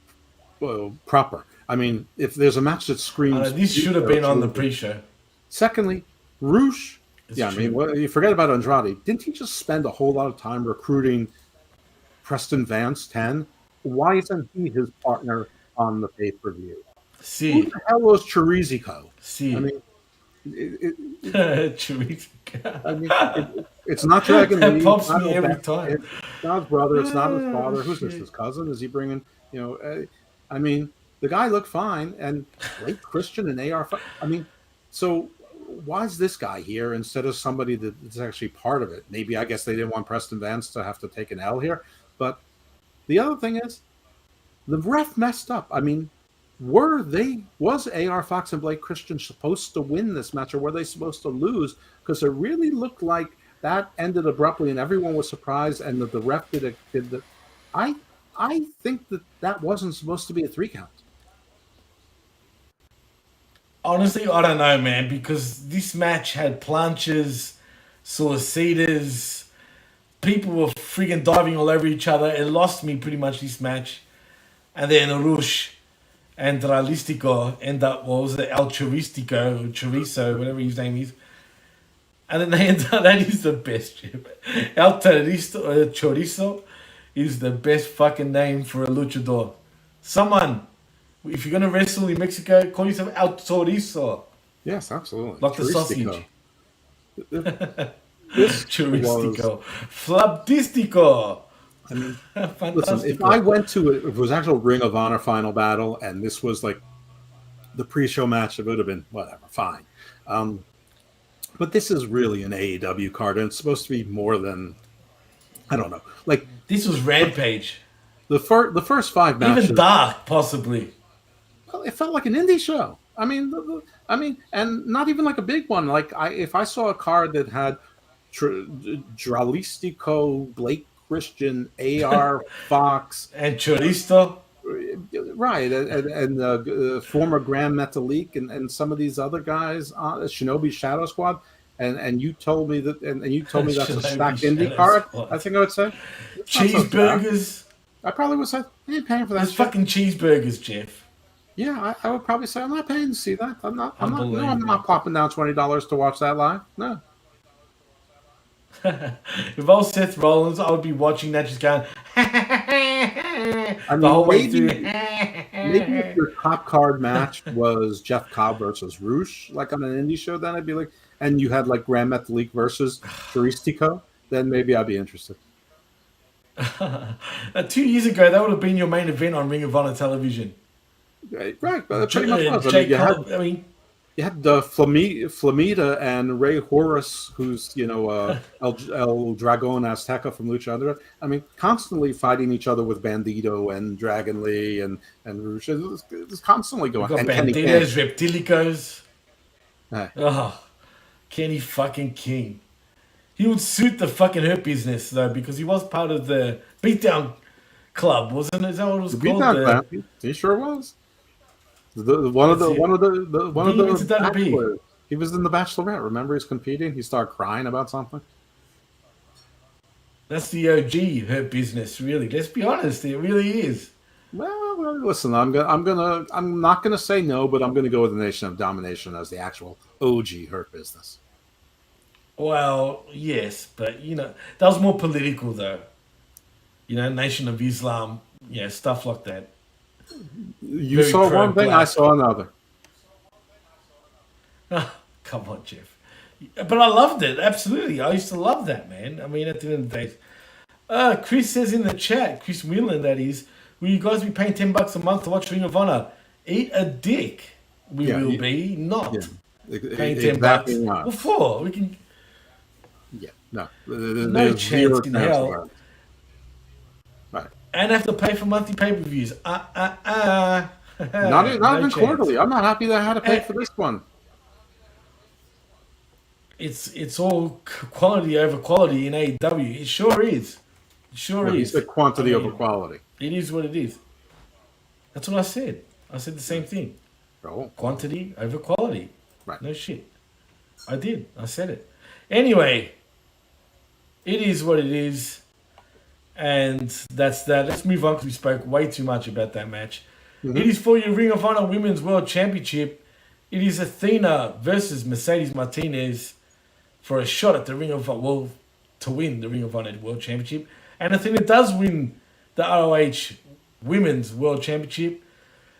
proper? I mean, if there's a match that screams... this should have been on the pre-show. Secondly, RoH... I mean, you forget about Andrade. Didn't he just spend a whole lot of time recruiting Preston Vance 10? Why isn't he his partner on the pay-per-view? Who the hell was Chirizico? I mean, Chirizico. I mean, it's not Dragon Lee. That pops me every time. It's not his brother. It's not his father. Who's this? His cousin? Is he bringing? I mean, the guy looked fine, and Blake Christian and AR. I mean, so why is this guy here instead of somebody that's actually part of it? Maybe I guess they didn't want Preston Vance to have to take an L here. But the other thing is, the ref messed up. I mean, was AR Fox and Blake Christian supposed to win this match, or were they supposed to lose? Because it really looked like that ended abruptly, and everyone was surprised, and the ref did the. I think that wasn't supposed to be a 3 count. Honestly, I don't know, man, because this match had planches, suicidas, people were freaking diving all over each other. It lost me pretty much, this match. And then RoH and Dralistico end up, El Choristico, or Chorizo, whatever his name is. And then they end up, that is the best chip. El Chorizo is the best fucking name for a luchador. Someone, if you're going to wrestle in Mexico, call yourself El Chorizo. Yes, absolutely. Like the sausage. This Choristico. Flabdistico. I mean, listen, if I went to it, if it was actual Ring of Honor final battle, and this was like the pre-show match, it would have been whatever, fine. But this is really an AEW card, and it's supposed to be more than, I don't know. Like this was Rampage. The first 5 matches, even Dark, possibly. Well, it felt like an indie show. I mean, and not even like a big one. Like if I saw a card that had Dralistico, Blake Christian, AR Fox, and Choristo, right, and former Grand Metalik, and some of these other guys, Shinobi Shadow Squad, and you told me that, and you told me that's a stacked indie card. I think I would say cheeseburgers. I probably would say, I ain't paying for that. There's fucking cheeseburgers, Jeff. Yeah, I would probably say I'm not paying to see that. I'm not popping down $20 to watch that live. No. If I was Seth Rollins, I would be watching that, just going the whole way through. Maybe if your top card match was Jeff Cobb versus Roosh, like on an indie show, then I'd be like, and you had like Grand Metalik versus Choristico, then maybe I'd be interested. 2 years ago, that would have been your main event on Ring of Honor television. Right, but it pretty much was. You had Flamita and Ray Horus, who's El Dragon Azteca from Lucha Underground. I mean, constantly fighting each other with Bandito and Dragon Lee and Roosh. It was constantly going. Got Banditos, Reptilicos. Oh, Kenny fucking King. He would suit the fucking Hurt Business though, because he was part of the Beatdown Club, wasn't it? Is that what it was called? Beatdown Club. He sure was. One of the bachelors. He was in the Bachelorette. Remember, he's competing. He started crying about something. That's the OG Hurt Business, really. Let's be honest, it really is. Well, listen, I'm not gonna say no, but I'm gonna go with the Nation of Domination as the actual OG Hurt Business. Well, yes, but that was more political though. Nation of Islam, stuff like that. You very saw one thing, I saw another. Oh, come on, Jeff. But I loved it, absolutely. I used to love that, man. I mean, at the end of the day. Chris says in the chat, Chris Whelan, that is, will you guys be paying $10 a month to watch Ring of Honor? Eat a dick. We will be not paying $10. Not. What for? We can. Yeah, no. No chance in hell. Right. And have to pay for monthly pay-per-views. Not even quarterly. I'm not happy that I had to pay for this one. It's all quality over quality in AEW. It sure is. It sure is. He said quantity over quality. It is what it is. That's what I said. I said the same thing. Oh. Quantity over quality. Right. No shit. I did. I said it. Anyway, it is what it is. And that's that. Let's move on because we spoke way too much about that match. Mm-hmm. It is for your Ring of Honor Women's World Championship. It is Athena versus Mercedes Martinez for a shot at the Ring of Honor, to win the Ring of Honor World Championship. And Athena does win the RoH Women's World Championship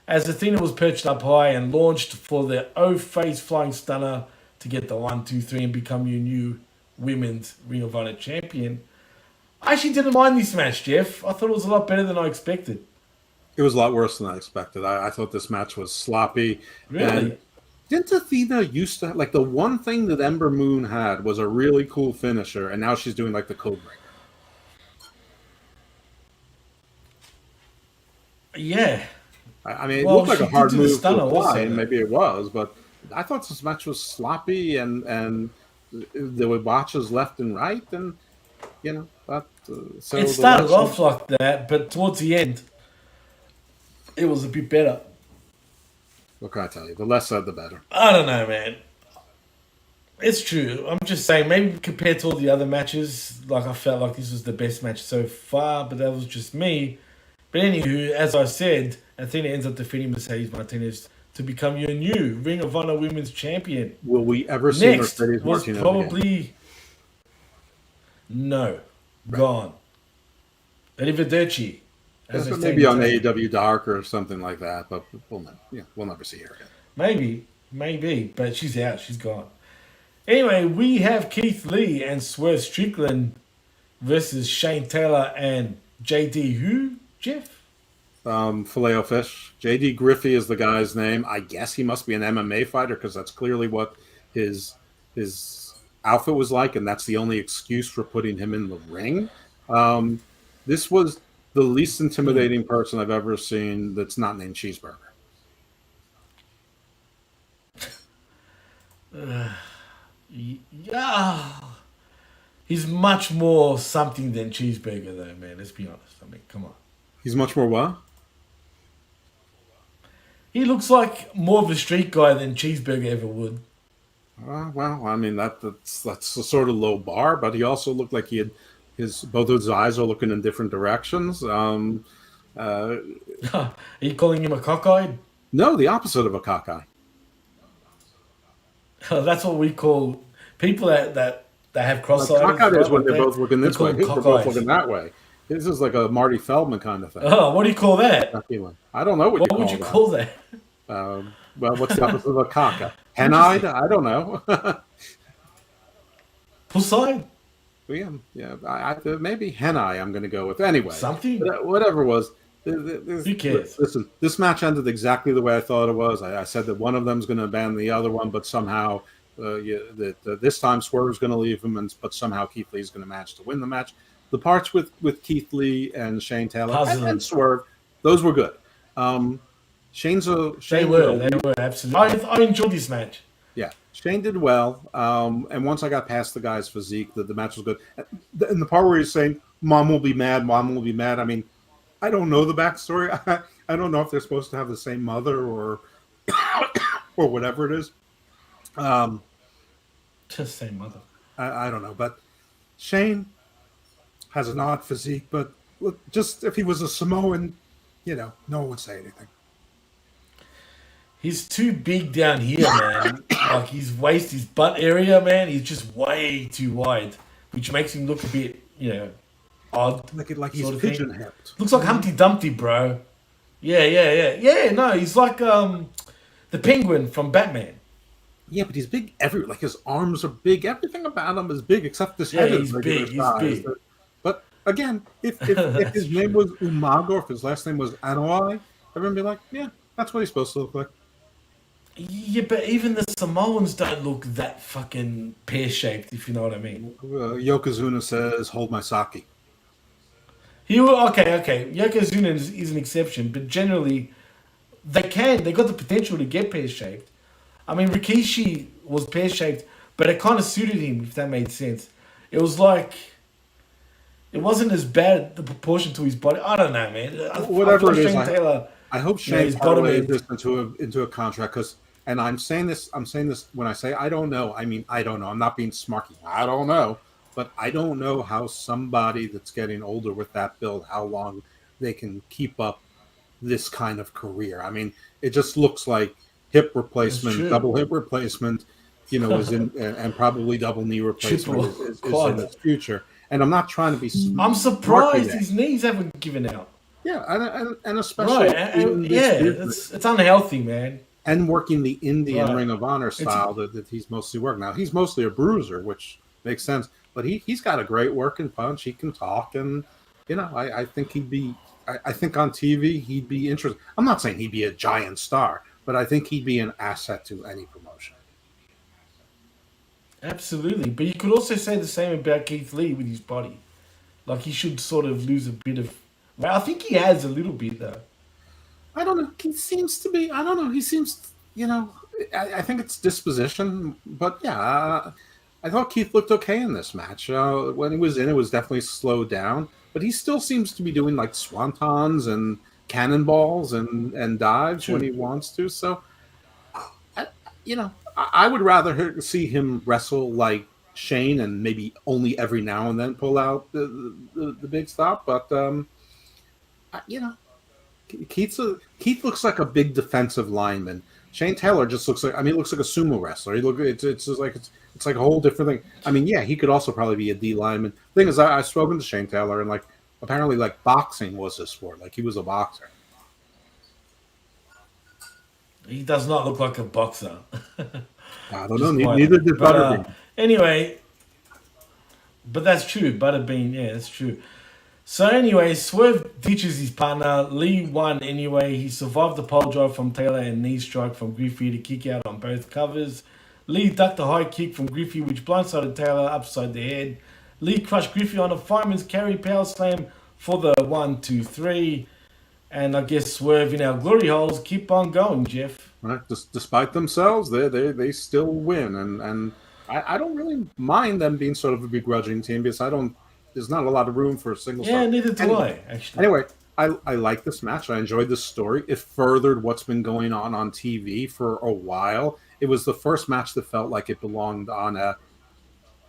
as Athena was perched up high and launched for the O-Face Flying Stunner to get the 1, 2, 3 and become your new Women's Ring of Honor Champion. I actually didn't mind this match, Jeff. I thought it was a lot better than I expected. It was a lot worse than I expected. I thought this match was sloppy. Really? And didn't Athena used to, like, the one thing that Ember Moon had was a really cool finisher, and now she's doing, like, the code breaker. Yeah. I mean, it looked like a hard move to apply, and maybe it was, but I thought this match was sloppy, and there were botches left and right, and, so it started off like that, but towards the end, it was a bit better. What can I tell you? The less said, the better. I don't know, man. It's true. I'm just saying, maybe compared to all the other matches, like I felt like this was the best match so far, but that was just me. But anywho, as I said, Athena ends up defeating Mercedes Martinez to become your new Ring of Honor Women's Champion. Will we ever see Next Mercedes was Martinez again? probably no, gone. Arrivederci. as they say Maybe in on Italian. AEW Dark or something like that, but we'll never see her again. Maybe, but she's out. She's gone. Anyway, we have Keith Lee and Swerve Strickland versus Shane Taylor and JD who, Jeff? Filet-O-Fish. JD Griffey is the guy's name. I guess he must be an MMA fighter because that's clearly what his outfit was like, and that's the only excuse for putting him in the ring. This was the least intimidating person I've ever seen that's not named Cheeseburger. Yeah. He's much more something than Cheeseburger, though, man. Let's be honest. I mean, come on. He's much more what? He looks like more of a street guy than Cheeseburger ever would. Well, I mean that's a sort of low bar, but he also looked like he had both of his eyes are looking in different directions. Are you calling him a cockeyed? No, the opposite of a cockeye. That's what we call people that have cross-eyed. Cockeyed is when they're both looking this way. They're both cock-eyes. looking that way. This is like a Marty Feldman kind of thing. Oh, what do you call that? I don't know what What would you call that? Well, what's the opposite of a cockeye? Hen-eyed? I don't know. Puss-eyed? Yeah. Maybe hen-eye I'm going to go with. Anyway. Something? Whatever it was. Who cares? Listen, this match ended exactly the way I thought it was. I said that one of them is going to abandon the other one, but somehow this time Swerve's going to leave him, but somehow Keith Lee's going to manage to win the match. The parts with Keith Lee and Shane Taylor and Swerve, those were good. They were absolutely. I enjoyed this match. Yeah, Shane did well. And once I got past the guy's physique, the match was good. And the part where he's saying, Mom will be mad, I mean, I don't know the backstory. I don't know if they're supposed to have the same mother or or whatever it is. Just same mother. I don't know. But Shane has an odd physique, but look, just if he was a Samoan, no one would say anything. He's too big down here, man. Like his waist, his butt area, man, he's just way too wide, which makes him look a bit, odd. Like he's pigeon-hipped. Looks like Humpty Dumpty, bro. Yeah, no, he's like the Penguin from Batman. Yeah, but he's big everywhere. Like his arms are big. Everything about him is big, except his head is big. He's big. But again, if his name was Umaga, or if his last name was Anoa'i, everyone would be like, yeah, that's what he's supposed to look like. Yeah, but even the Samoans don't look that fucking pear-shaped, if you know what I mean. Yokozuna says, hold my sake. Okay. Yokozuna is an exception, but generally, they got the potential to get pear-shaped. I mean, Rikishi was pear-shaped, but it kind of suited him, if that made sense. It was like, it wasn't as bad, the proportion to his body. I don't know, man. Whatever it is, Taylor, I hope Shane parlayed this into a contract, and I'm saying this when I say I don't know, I mean I don't know. I'm not being smarky. I don't know. But I don't know how somebody that's getting older with that build, how long they can keep up this kind of career. I mean, it just looks like hip replacement, double hip replacement, is in, and probably double knee replacement is in its future. And I'm not trying to be. I'm surprised his knees haven't given out. Yeah, and especially it's unhealthy, man. And working the Indian Ring of Honor style that he's mostly working. Now he's mostly a bruiser, which makes sense. But he's got a great working punch. He can talk, and I think he'd be. I think on TV he'd be interesting. I'm not saying he'd be a giant star, but I think he'd be an asset to any promotion. Absolutely, but you could also say the same about Keith Lee with his body. Like he should sort of lose a bit of. Well, I think he has a little bit though. I don't know. He seems to be. I don't know. He seems. I think it's disposition, but yeah. I thought Keith looked okay in this match. When he was in, it was definitely slowed down, but he still seems to be doing like swantons and cannonballs and dives when he wants to. So, I would rather see him wrestle like Shane and maybe only every now and then pull out the big stop. But Keith looks like a big defensive lineman Shane Taylor just looks like, he looks like a sumo wrestler. It's like a whole different thing. I mean, yeah, he could also probably be a D lineman. Thing is, I've spoken to Shane Taylor, and like apparently like boxing was his sport. Like he was a boxer. He does not look like a boxer. I don't know. Neither did Butterbean. Anyway, but that's true. Butterbean, yeah, that's true. So anyway, Swerve ditches his partner. Lee won anyway. He survived the pole drive from Taylor and knee strike from Griffey to kick out on both covers. Lee ducked a high kick from Griffey, which blindsided Taylor upside the head. Lee crushed Griffey on a fireman's carry power slam for the 1, 2, 3. And I guess Swerve in our glory holes keep on going, Jeff. Right. Despite themselves, they still win, and I don't really mind them being sort of a begrudging team because there's not a lot of room for a single star. Yeah, neither do I, actually. Anyway, I like this match. I enjoyed this story. It furthered what's been going on TV for a while. It was the first match that felt like it belonged on a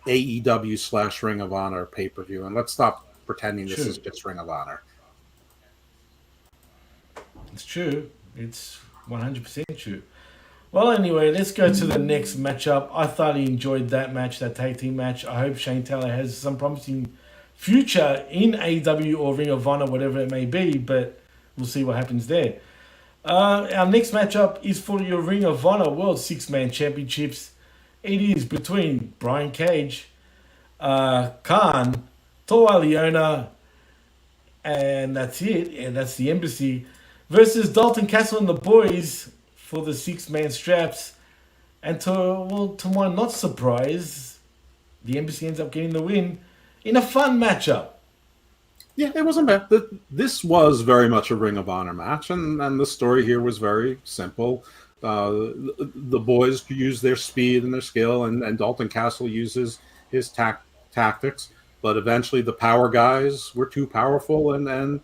AEW / Ring of Honor pay-per-view. And let's stop pretending this is just Ring of Honor. It's true. It's 100% true. Well, anyway, let's go to the next matchup. I thoroughly enjoyed that match, that tag team match. I hope Shane Taylor has some promising future in AEW or Ring of Honor, whatever it may be, but we'll see what happens there. Our next matchup is for your Ring of Honor World Six-Man Championships. It is between Brian Cage, Khan, Toa Leona, and that's it. And that's the Embassy versus Dalton Castle and the boys for the six-man straps. And to my not surprise, the Embassy ends up getting the win in a fun matchup. Yeah, it wasn't bad. This was very much a Ring of Honor match, and the story here was very simple. The boys use their speed and their skill, and Dalton Castle uses his tactics. But eventually, the power guys were too powerful, and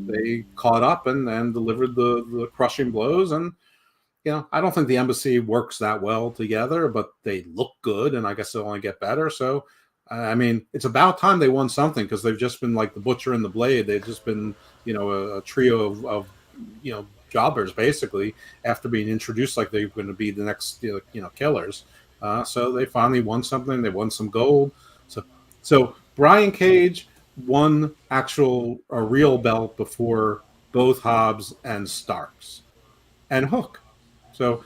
they caught up and delivered the crushing blows. And I don't think the Embassy works that well together, but they look good, and I guess they'll only get better. So, I mean, it's about time they won something because they've just been like the Butcher and the Blade. They've just been, a trio of jobbers basically after being introduced like they're going to be the next, killers. So they finally won something. They won some gold. So Brian Cage won a real belt before both Hobbs and Starks and Hook. So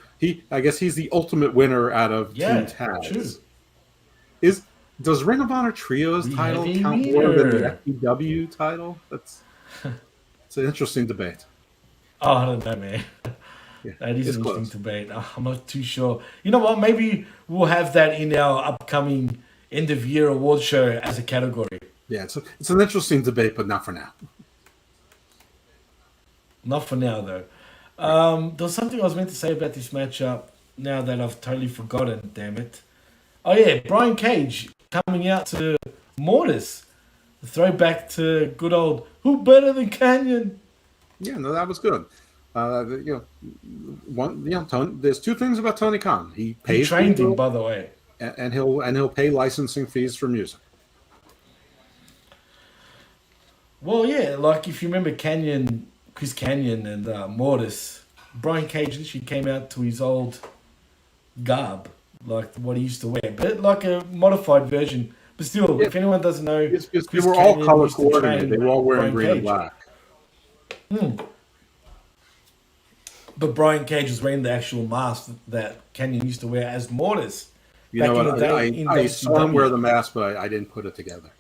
I guess he's the ultimate winner out of Team Taz. True. Does Ring of Honor Trios title count more than the FPW title? It's an interesting debate. Oh, I don't know, man. Yeah, that is an interesting debate. I'm not too sure. You know what? Maybe we'll have that in our upcoming end of year award show as a category. Yeah, it's an interesting debate, but not for now. Not for now, though. There was something I was meant to say about this matchup now that I've totally forgotten, damn it. Oh, yeah, Brian Cage coming out to Mortis. A throwback to good old, who better than Canyon? Yeah, no, that was good. There's two things about Tony Khan. He trained him, by the way, and he'll pay licensing fees for music. Well, yeah, like if you remember Chris Canyon and Mortis, Brian Cage literally came out to his old garb, like what he used to wear, but like a modified version. But still, if anyone doesn't know, they were all color coordinated. They were all wearing green and black. But Brian Cage was wearing the actual mask that Canyon used to wear as Mortis. You know what? I saw him wear the mask, but I didn't put it together.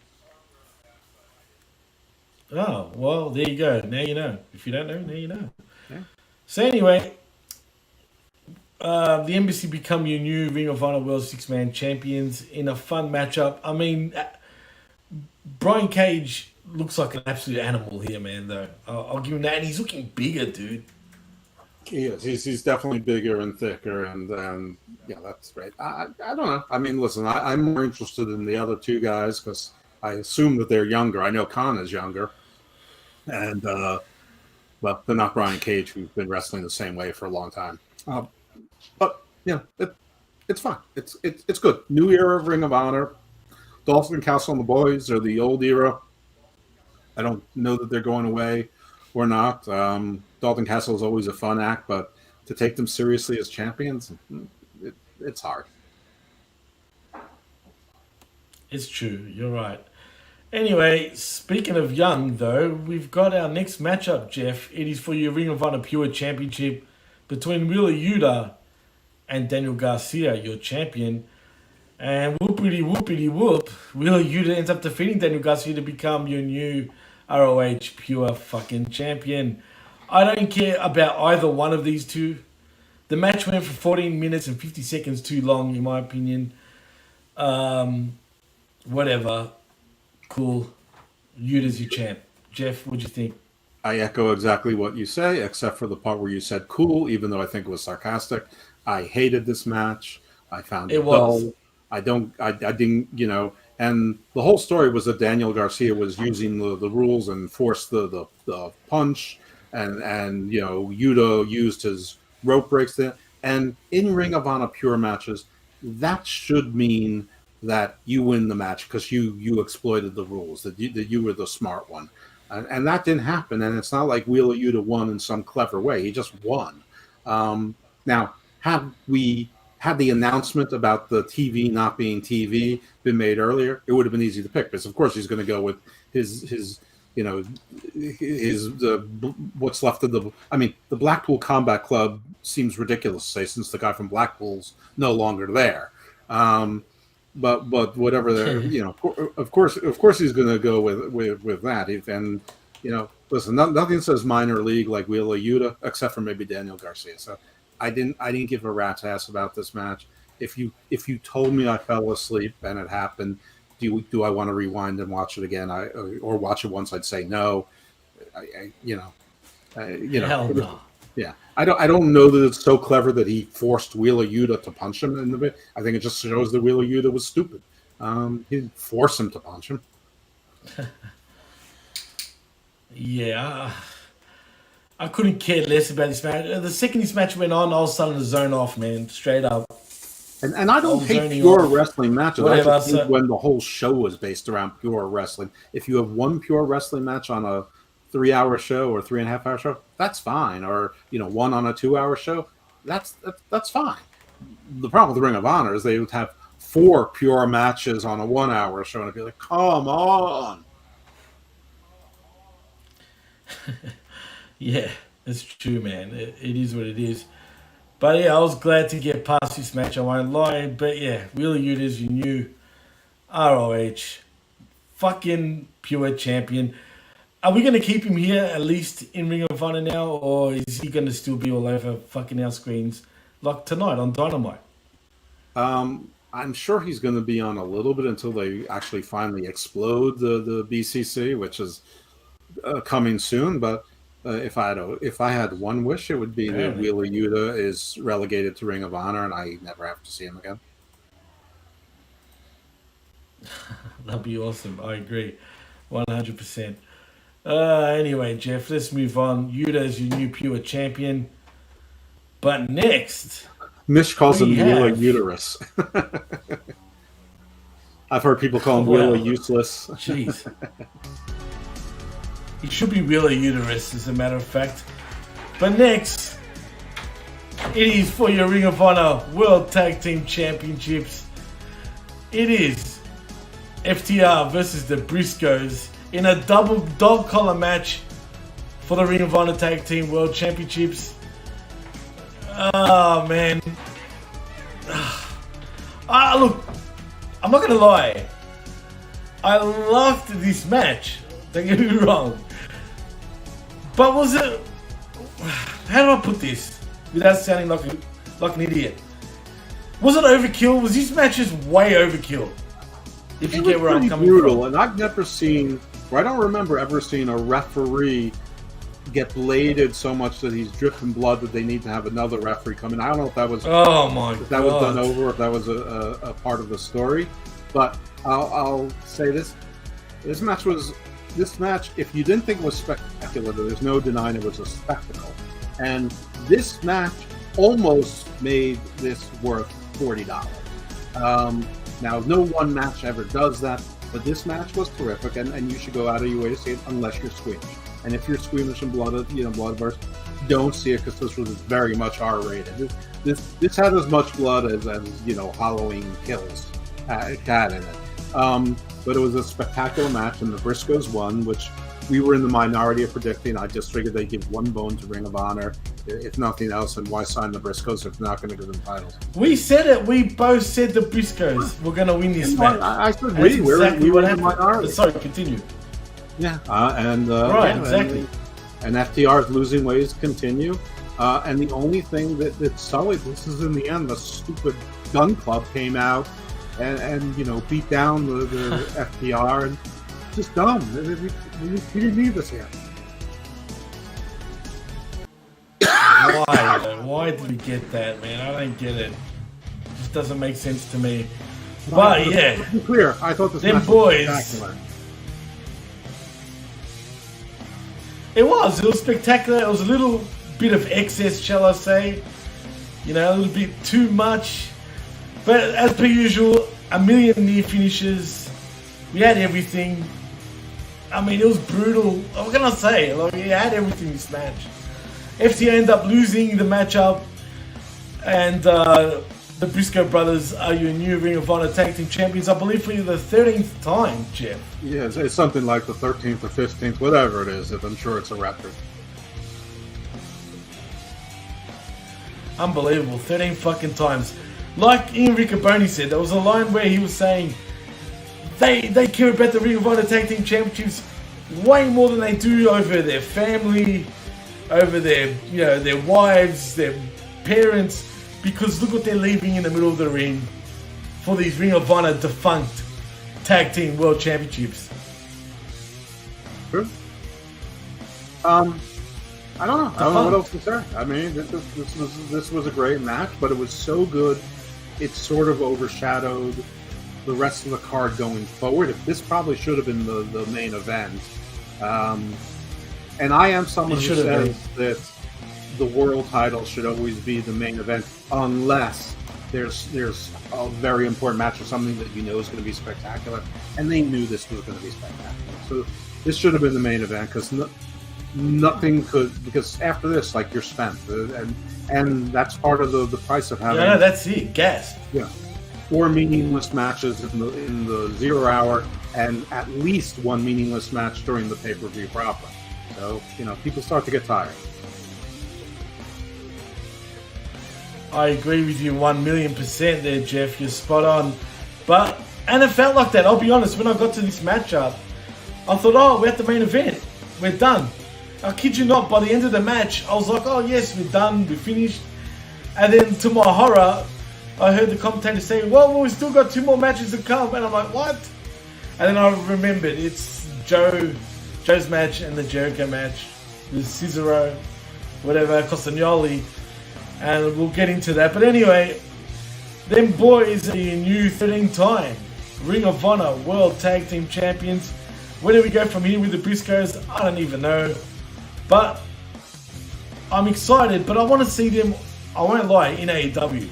Oh, well, there you go. Now you know. If you don't know, now you know. Yeah. So anyway, the Embassy become your new Ring of Honor World Six-Man Champions in a fun matchup. I mean, Brian Cage looks like an absolute animal here, man, though. I'll give him that. And he's looking bigger, dude. He is. He's definitely bigger and thicker, and yeah, that's great. I don't know. I mean, listen, I'm more interested in the other two guys because I assume that they're younger. I know Khan is younger. And, well, they're not Brian Cage, who's been wrestling the same way for a long time. But, it's fine. It's good. New era of Ring of Honor. Dalton Castle and the boys are the old era. I don't know that they're going away or not. Dalton Castle is always a fun act, but to take them seriously as champions, it's hard. It's true. You're right. Anyway, speaking of young, though, we've got our next matchup, Jeff. It is for your Ring of Honor Pure Championship between Wheeler Yuta and Daniel Garcia, your champion. And whoopity-whoop, Wheeler Yuta ends up defeating Daniel Garcia to become your new RoH Pure fucking champion. I don't care about either one of these two. The match went for 14 minutes and 50 seconds too long, in my opinion. Whatever. Cool. Yuta's your champ. Jeff, what'd you think? I echo exactly what you say, except for the part where you said cool, even though I think it was sarcastic. I hated this match. I found it dull. I didn't, and the whole story was that Daniel Garcia was using the rules and forced the punch, and Yuta used his rope breaks there. And in Ring of Honor Pure matches, that should mean that you win the match because you exploited the rules, that you were the smart one. And that didn't happen, and it's not like Wheeler Yuta won in some clever way. He just won. Now, had the announcement about the TV not being TV been made earlier, it would have been easy to pick, because of course he's going to go with his what's left of the Blackpool Combat Club seems ridiculous to say, since the guy from Blackpool's no longer there. But whatever, of course he's going to go with that. And listen, nothing says minor league like Wheeler Yuta, except for maybe Daniel Garcia. So I didn't give a rat's ass about this match. If you told me I fell asleep and it happened, do I want to rewind and watch it again? Or watch it once? I'd say no. Hell no. Yeah, I don't know that it's so clever that he forced Wheeler Yuta to punch him in the bit. I think it just shows that Wheeler Yuta was stupid. He didn't force him to punch him. Yeah, I couldn't care less about this match. The second this match went on, I was starting to zone off, man, straight up. And I don't hate pure wrestling matches. I just think when the whole show was based around pure wrestling. If you have one pure wrestling match on a 3-hour show or 3.5-hour show, that's fine. Or one on a 2-hour show, that's fine. The problem with the Ring of Honor is they would have 4 pure matches on a 1-hour show, and it'd be like, come on. Yeah, it's true, man. It is what it is. But yeah, I was glad to get past this match, I won't lie. But yeah, Wheeler Yuta's your new RoH fucking pure champion. Are we going to keep him here at least in Ring of Honor now, or is he going to still be all over fucking our screens like tonight on Dynamite? I'm sure he's going to be on a little bit until they actually finally explode the BCC, which is coming soon. But if I had one wish, it would be that Wheeler Yuta is relegated to Ring of Honor and I never have to see him again. That'd be awesome. I agree, 100%. Anyway, Jeff, let's move on. Yuta is your new pure champion. But next, Mish calls him Wheeler Uterus. I've heard people call him Wheeler Useless. Jeez. He should be Wheeler Uterus, as a matter of fact. But next, it is for your Ring of Honor World Tag Team Championships. It is FTR versus the Briscoes in a double dog collar match for the Ring of Honor Tag Team World Championships. Oh, man. Look, I'm not going to lie. I loved this match. Don't get me wrong. But was it... How do I put this without sounding like an idiot? Was it overkill? Was this match just way overkill? If you get where I'm coming from. And I've never seen... I don't remember ever seeing a referee get bladed so much that he's dripping blood that they need to have another referee come in. I don't know if that was was done over, if that was a part of the story. But I'll say this: this match, if you didn't think it was spectacular, there's no denying it was a spectacle. And this match almost made this worth $40. Now, no one match ever does that. But this match was terrific, and you should go out of your way to see it unless you're squeamish. And if you're squeamish and bloodburst, don't see it because this was very much R-rated. This had as much blood as Halloween Kills had in it. But it was a spectacular match, and the Briscoes won, which we were in the minority of predicting. I just figured they'd give one bone to Ring of Honor, if nothing else, and why sign the Briscoes if they're not going to give them titles? We said it. We both said the Briscoes were going to win this match. I said we were in the minority. Sorry, continue. Yeah, right, exactly. And FTR's losing ways continue. And the only thing that sullied this is in the end, the stupid Gun Club came out and beat down the FTR, and just dumb. We didn't need this here. Why did we get that, man? I don't get it. It just doesn't make sense to me. But yeah, to be clear, I thought this them match boys. was spectacular. It was spectacular. It was a little bit of excess, shall I say? A little bit too much. But as per usual, a million near finishes. We had everything. I mean, it was brutal. What can I say? We had everything this match. FTR ended up losing the matchup, and the Briscoe brothers are your new Ring of Honor Tag Team Champions, I believe, for the 13th time, Jeff. Yeah, it's something like the 13th or 15th, whatever it is. I'm sure it's a record. Unbelievable. 13 fucking times. Like Ian Riccoboni said, there was a line where he was saying they care about the Ring of Honor Tag Team Championships way more than they do over their family, over their their wives, their parents, because look what they're leaving in the middle of the ring for these Ring of Honor defunct Tag Team World Championships. True. I don't know. I don't know what else to say. I mean, this was a great match, but it was so good, it sort of overshadowed the rest of the card going forward. This probably should have been the main event. And I am someone who says that the world title should always be the main event, unless there's a very important match or something that is going to be spectacular. And they knew this was going to be spectacular. So this should have been the main event, because nothing could, because after this, you're spent, and that's part of the price of having. Yeah, that's it. Gas. Yeah, 4 meaningless matches in the 0 hour, and at least one meaningless match during the pay-per-view proper. So people start to get tired. I agree with you 1,000,000% there, Jeff. You're spot on. And it felt like that. I'll be honest. When I got to this matchup, I thought, we're at the main event. We're done. I kid you not, by the end of the match, I was like, oh yes, we're done, we're finished. And then to my horror, I heard the commentator say, well, we've still got 2 more matches to come. And I'm like, what? And then I remembered, it's Joe's match and the Jericho match with Cesaro, whatever, Costagnoli. And we'll get into that. But anyway, them boys are your new 13th-time Ring of Honor World Tag Team Champions. Where do we go from here with the Briscoes? I don't even know. But I'm excited, but I want to see them, I won't lie, in AEW.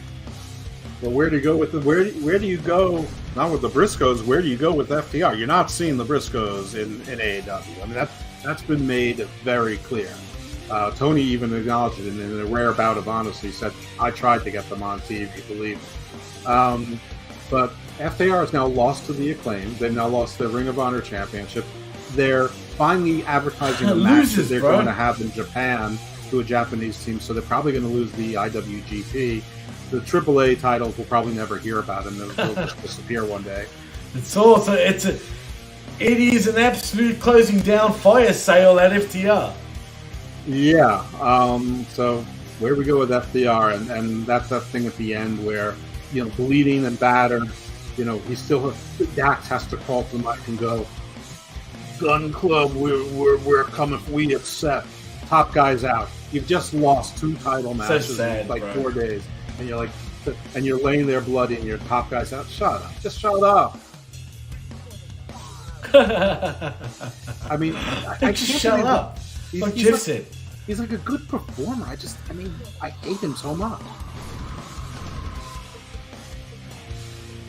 Well, where do you go with where do you go, not with the Briscoes, where do you go with FTR? You're not seeing the Briscoes in AEW. I mean, that's been made very clear. Tony even acknowledged it in a rare bout of honesty. He said, I tried to get them on TV, believe me. But FTR has now lost to the Acclaim. They've now lost their Ring of Honor Championship. They're finally advertising the match that they're going to have in Japan to a Japanese team, so they're probably going to lose the IWGP. The AAA titles we'll probably never hear about, and they'll just disappear one day. It is an absolute closing down fire sale at FTR. Yeah. So where do we go with FTR? And that's that thing at the end where, bleeding and battered, he still Dax has to call to the mic and go, Gun Club, we're coming, we accept. Top guys out. You've just lost 2 title matches in 4 days, and you're laying there bloody, and your top guys out. Shut up! Just shut up! I mean, I can't shut up. Like Jeff said, he's like a good performer. I hate him so much.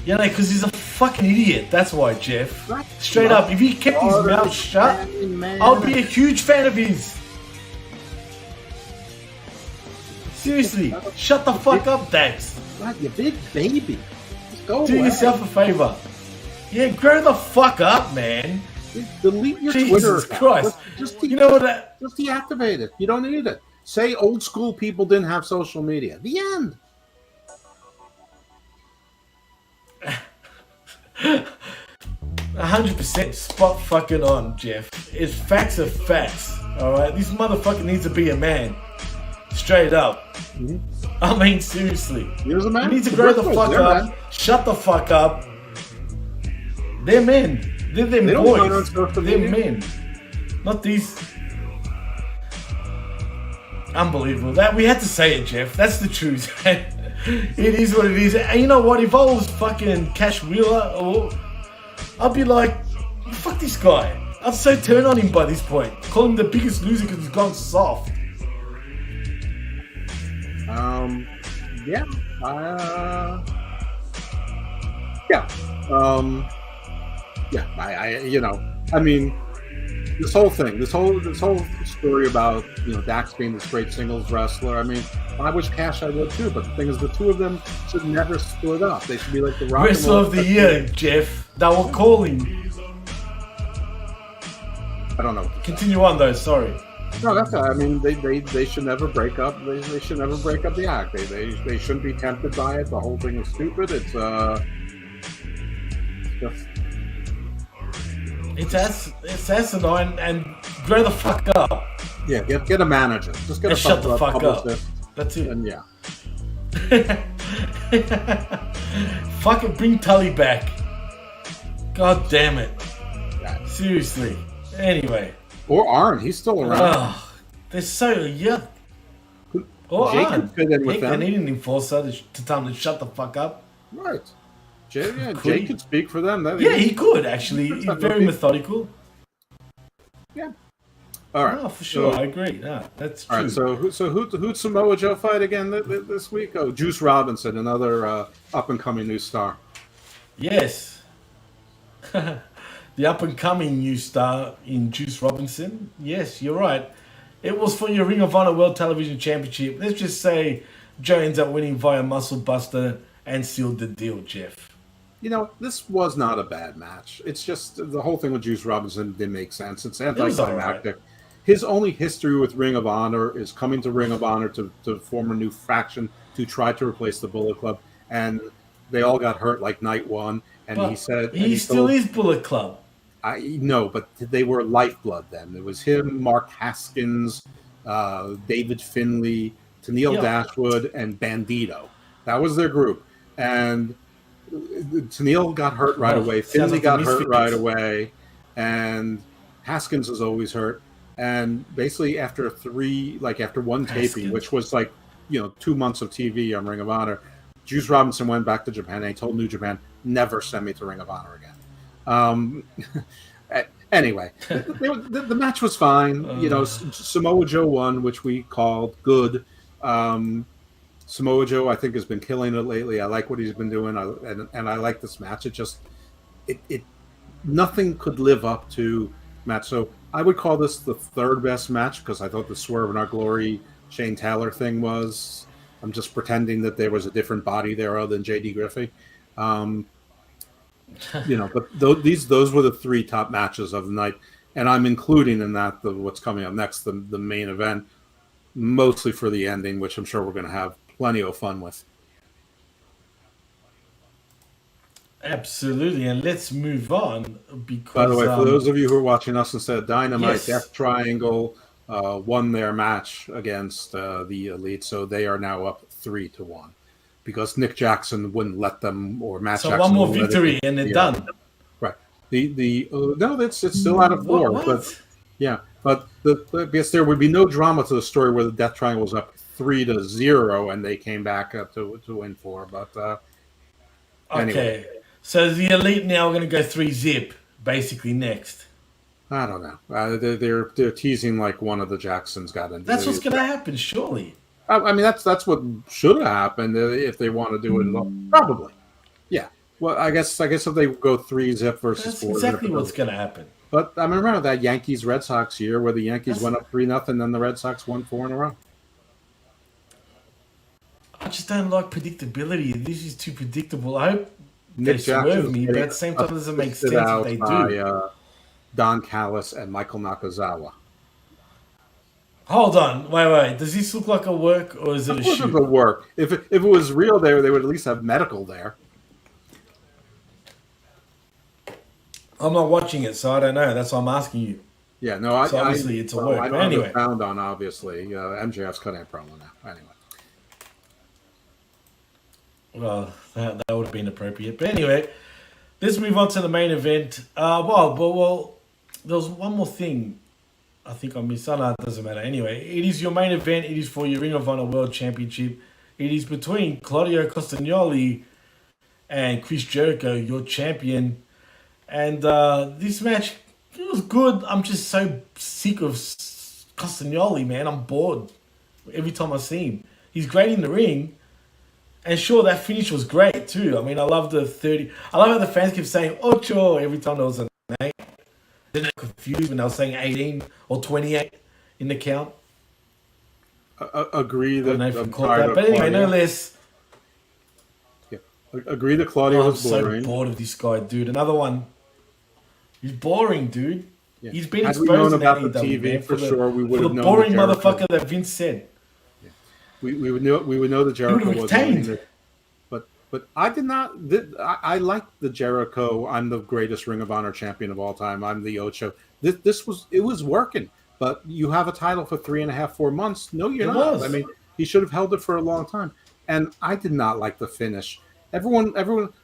Yeah, because he's a fucking idiot. That's why, Jeff. Straight up, if he kept his mouth shut, I'd be a huge fan of his. Seriously, shut the fuck up, Dax. God, you big baby. Just go Do away. yourself a favor. Yeah, grow the fuck up, man. Delete your Jesus Twitter account. Christ. Just You know what that... Just deactivate it. You don't need it. Say old school people didn't have social media. The end. 100% spot fucking on, Jeff. It's facts are facts. Alright? This motherfucker needs to be a man. Straight up. Mm-hmm. I mean, seriously. Here's a man. You need to grow the fuck up. Man. Shut the fuck up. They're men. They're them They don't boys. learn on social They're media. men. Not these. Unbelievable. That we had to say it, Jeff. That's the truth. It is what it is. And you know what? If I was fucking Cash Wheeler, I'd be like, fuck this guy. I'd so turn on him by this point. Call him the biggest loser because he's gone soft. Yeah. I mean, this whole thing, this whole story about, Dax being this great singles wrestler. I mean, I wish Cash I would too, but the thing is, the two of them should never split up. They should be like the Rock and Wrestler Roll of the Year, Jeff. They were calling. I don't know. Continue on though. Sorry. No, that's. I mean, they should never break up. They should never break up the act. They shouldn't be tempted by it. The whole thing is stupid. It's just. It's asinine and grow the fuck up. Yeah, get a manager. Just get And a shut the fuck up. publicist. That's it. And yeah. Fuck it, bring Tully back. God damn it. Yeah. Seriously. Anyway. Or Arn, he's still around. Oh, they're so yuck. Or Jake Arn. could fit in with They them. need an enforcer to tell them to shut the fuck up. Right. Jake he? could speak for them. Yeah, he could actually. He's very methodical. Yeah. All right. Oh, for sure. So, I agree. No, that's all true. right. So who'd Samoa Joe fight again this week? Oh, Juice Robinson, another up and coming new star. Yes. The up-and-coming new star in Juice Robinson. Yes, you're right. It was for your Ring of Honor World Television Championship. Let's just say Joe ends up winning via Muscle Buster and sealed the deal, Jeff. This was not a bad match. It's just the whole thing with Juice Robinson didn't make sense. It's anticlimactic. Right. His only history with Ring of Honor is coming to Ring of Honor to form a new faction to try to replace the Bullet Club. And they all got hurt like night one. And But he said... he still is Bullet Club. I know, but they were lifeblood then. It was him, Mark Haskins, David Finley, Tennille Dashwood, and Bandito. That was their group. And Tennille got hurt right away. Finley got hurt right away. And Haskins was always hurt. And basically after one taping, which was 2 months of TV on Ring of Honor, Juice Robinson went back to Japan and he told New Japan, never send me to Ring of Honor again. Anyway, the match was fine. Samoa Joe won, which we called good. Samoa Joe, I think, has been killing it lately. I like what he's been doing, and I like this match. It nothing could live up to match. So I would call this the third best match because I thought the Swerve in Our Glory Shane Taylor thing was. I'm just pretending that there was a different body there other than JD Griffey. But those were the three top matches of the night, and I'm including in that what's coming up next, the main event, mostly for the ending, which I'm sure we're going to have plenty of fun with. Absolutely, and let's move on because. By the way, for those of you who are watching us instead of Dynamite, yes. Death Triangle won their match against the Elite, so they are now up 3-1. Because Nick Jackson wouldn't let them, or Matt Jackson. So one more victory and they're done. Right. No, it's still out of 4. What? But yeah, but because there would be no drama to the story where the Death Triangle was up 3-0 and they came back up to win 4. But anyway. Okay, so the Elite now are going to go 3-0 basically next. I don't know. They're teasing like one of the Jacksons got into. That's what's going to happen, surely. I mean, that's what should have happened if they want to do it at all. Probably, yeah. Well, I guess if they go 3-0 versus That's 4, exactly what's going to happen. But I remember that Yankees Red Sox year where the Yankees went up 3-0, then the Red Sox won 4 in a row. just don't like predictability. This is too predictable. I hope Nick they swerve Jackson's me, but getting at the same time, it doesn't make assisted sense if out they by, do. Don Callis and Michael Nakazawa. Hold on, wait. Does this look like a work or is it a Of course shoot? it'll work. If it was real there, they would at least have medical there. I'm not watching it, so I don't know. That's why I'm asking you. Yeah, no, So obviously it's a work. I But don't anyway. have found on, obviously. MJF's cutting a promo now. Anyway. Well, that would have been appropriate. But anyway, let's move on to the main event. Well, there was one more thing I think I missed. Oh, no, it doesn't matter. Anyway, it is your main event. It is for your Ring of Honor World Championship. It is between Claudio Castagnoli and Chris Jericho, your champion. And this match, it was good. I'm just so sick of Castagnoli, man. I'm bored every time I see him. He's great in the ring. And sure, that finish was great too. I mean, I love the 30. I love how the fans kept saying Ocho every time there was a name. Then they were confused when they were saying 18 or 28 in the count. Agree I that. don't know if you I'm caught tired that. of But anyway, Claudio. no less. Yeah. Agree that Claudio I'm was so boring. bored of this guy, dude. Another one. He's boring, dude. Yeah. He's been Had we exposed known in about the AEW, TV, man, for the, sure, we would for have the known boring that Jericho- motherfucker that Vince said. We would know that Jericho would've was retained. winning it. But I did not. I like the Jericho. I'm the greatest Ring of Honor champion of all time. I'm the Ocho. This was working. But you have a title for 3.5, 4 months. No, you're It not. was. I mean, he should have held it for a long time. And I did not like the finish. Everyone.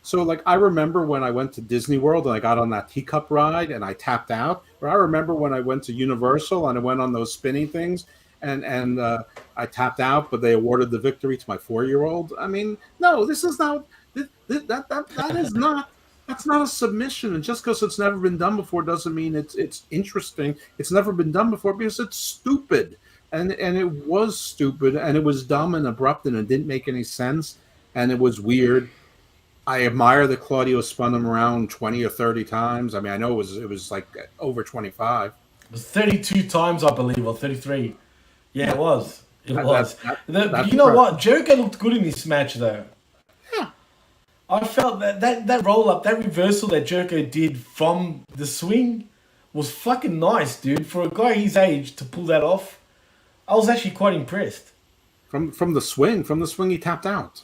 So like, I remember when I went to Disney World and I got on that teacup ride and I tapped out. Or I remember when I went to Universal and I went on those spinning things and I tapped out, but they awarded the victory to my 4-year-old. I mean, no, this is not. That is not. That's not a submission. And just because it's never been done before doesn't mean it's interesting. It's never been done before because it's stupid. And it was stupid and it was dumb and abrupt and it didn't make any sense and it was weird. I admire that Claudio spun him around 20 or 30 times. I mean, I know it was like over 25. It was 32 times, I believe, or 33. Yeah, it was. It was. That's You know what? Jericho looked good in this match, though. Yeah. I felt that roll-up, that reversal that Jericho did from the swing was fucking nice, dude. For a guy his age to pull that off, I was actually quite impressed. From the swing he tapped out.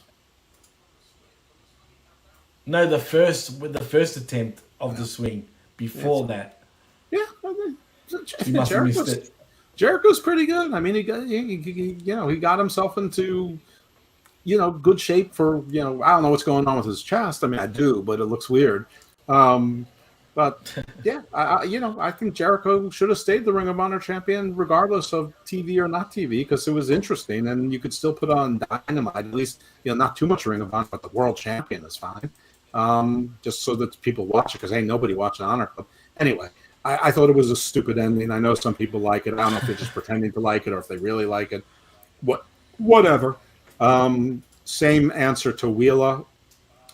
No, the first attempt of the swing before that. Yeah, You must have missed it. Jericho's pretty good. I mean, he got himself into good shape for I don't know what's going on with his chest. I mean, I do, but it looks weird. But yeah, I think Jericho should have stayed the Ring of Honor champion regardless of TV or not TV because it was interesting and you could still put on Dynamite at least. Not too much Ring of Honor, but the World Champion is fine. Just so that people watch it because ain't nobody watching Honor Club anyway. I thought it was a stupid ending. I know some people like it. I don't know if they're just pretending to like it or if they really like it. Whatever. Same answer to Wheeler.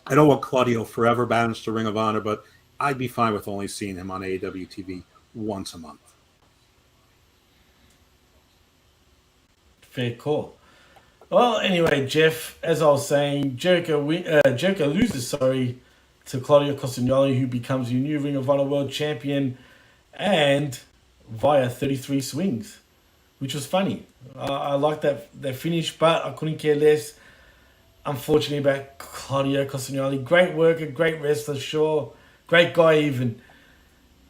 I don't want Claudio forever banished to Ring of Honor, but I'd be fine with only seeing him on AEW TV once a month. Fair call. Well, anyway, Jeff, as I was saying, Jericho loses, to Claudio Castagnoli, who becomes your new Ring of Honor World Champion, and via 33 swings, which was funny. I liked that finish, but I couldn't care less, unfortunately, about Claudio Castagnoli. Great worker, great wrestler, sure. Great guy even.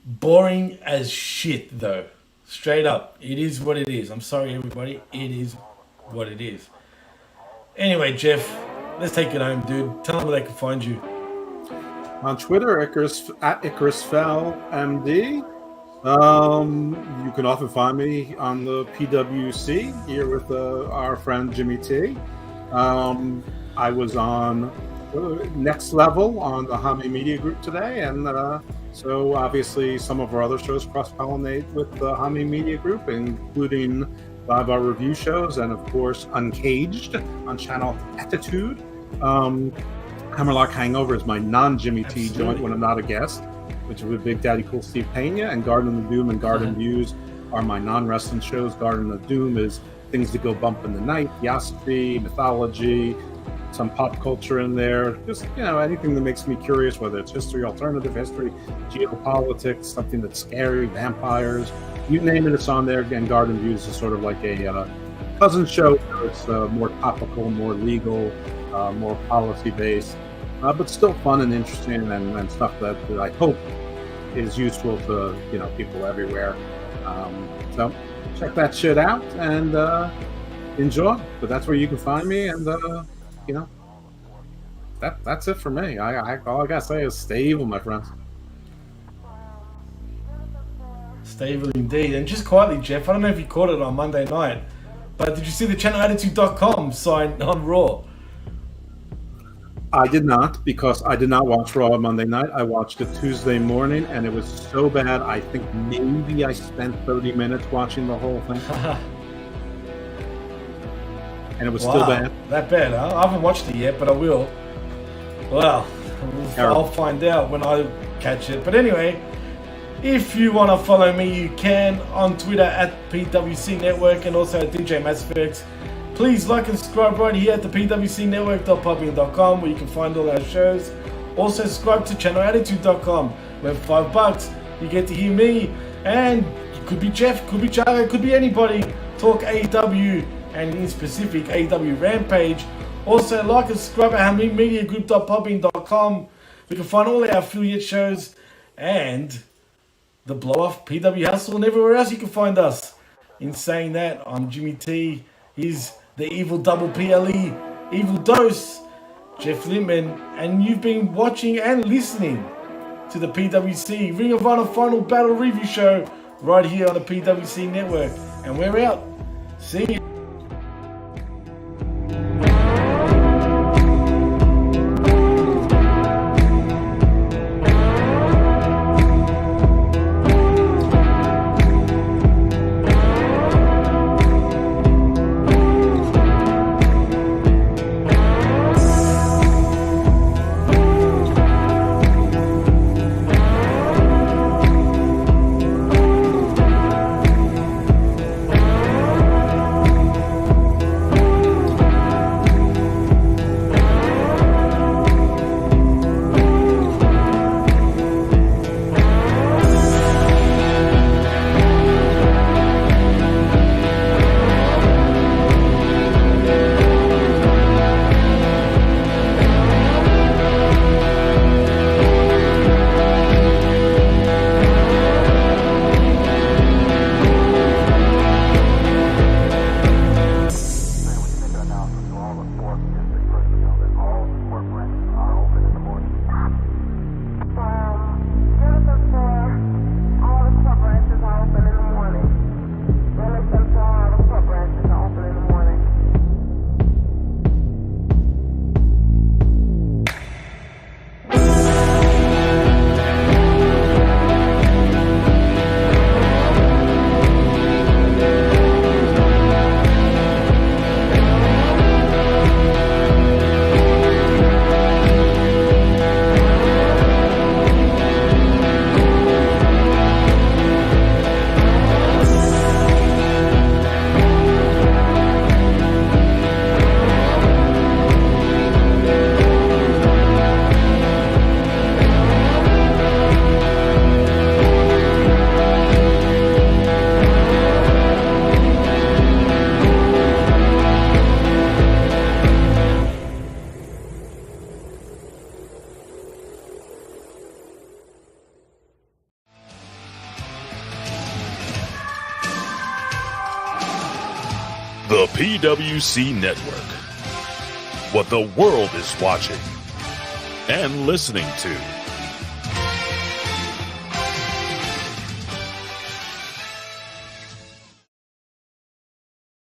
Boring as shit, though. Straight up. It is what it is. I'm sorry, everybody. It is what it is. Anyway, Jeff, let's take it home, dude. Tell them where they can find you. On Twitter, IcarusFellMD. You can often find me on the PWC here with our friend Jimmy T. I was on Next Level on the Hami Media Group today, and so obviously some of our other shows cross-pollinate with the Hami Media Group, including live our review shows and of course Uncaged on channel Attitude. Hammerlock Hangover is my non-Jimmy T joint when I'm not a guest, which is with Big Daddy Cool Steve Pena, and Garden of Doom and Garden Views are my non-wrestling shows. Garden of Doom is things to go bump in the night, theosophy, mythology, some pop culture in there. Just, anything that makes me curious, whether it's history, alternative history, geopolitics, something that's scary, vampires, you name it, it's on there. Again, Garden Views is sort of like a cousin show. It's more topical, more legal, more policy-based, but still fun and interesting and stuff that I hope is useful to people everywhere. So check that shit out and enjoy. But that's where you can find me, and that's it for me. All I gotta say is stay evil, my friends. Stay evil indeed. And just quietly, Jeff, I don't know if you caught it on Monday night, but did you see the channelattitude.com sign on Raw? I did not, because I did not watch Raw on Monday night. I watched it Tuesday morning, and it was so bad, I think maybe I spent 30 minutes watching the whole thing. And it was still bad. That bad, huh? I haven't watched it yet, but I will. Well, I'll find out when I catch it. But anyway, if you want to follow me, you can on Twitter at PWC Network and also at DJ Massfix. Please like and subscribe right here at the PWCnetwork.podbean.com, where you can find all our shows. Also subscribe to channelattitude.com, where for $5 you get to hear me, and it could be Jeff, could be Charlie, could be anybody, talk AEW, and in specific AEW Rampage. Also like and subscribe at mediagroup.podbean.com. We can find all our affiliate shows and the Blow Off PW Hustle and everywhere else you can find us. In saying that, I'm Jimmy T. He's the Evil Double PLE, Evil Dose, Jeff Lippman, and you've been watching and listening to the PWC Ring of Honor Final Battle Review Show right here on the PWC Network. And we're out. See you. The PWC Network. What the world is watching and listening to.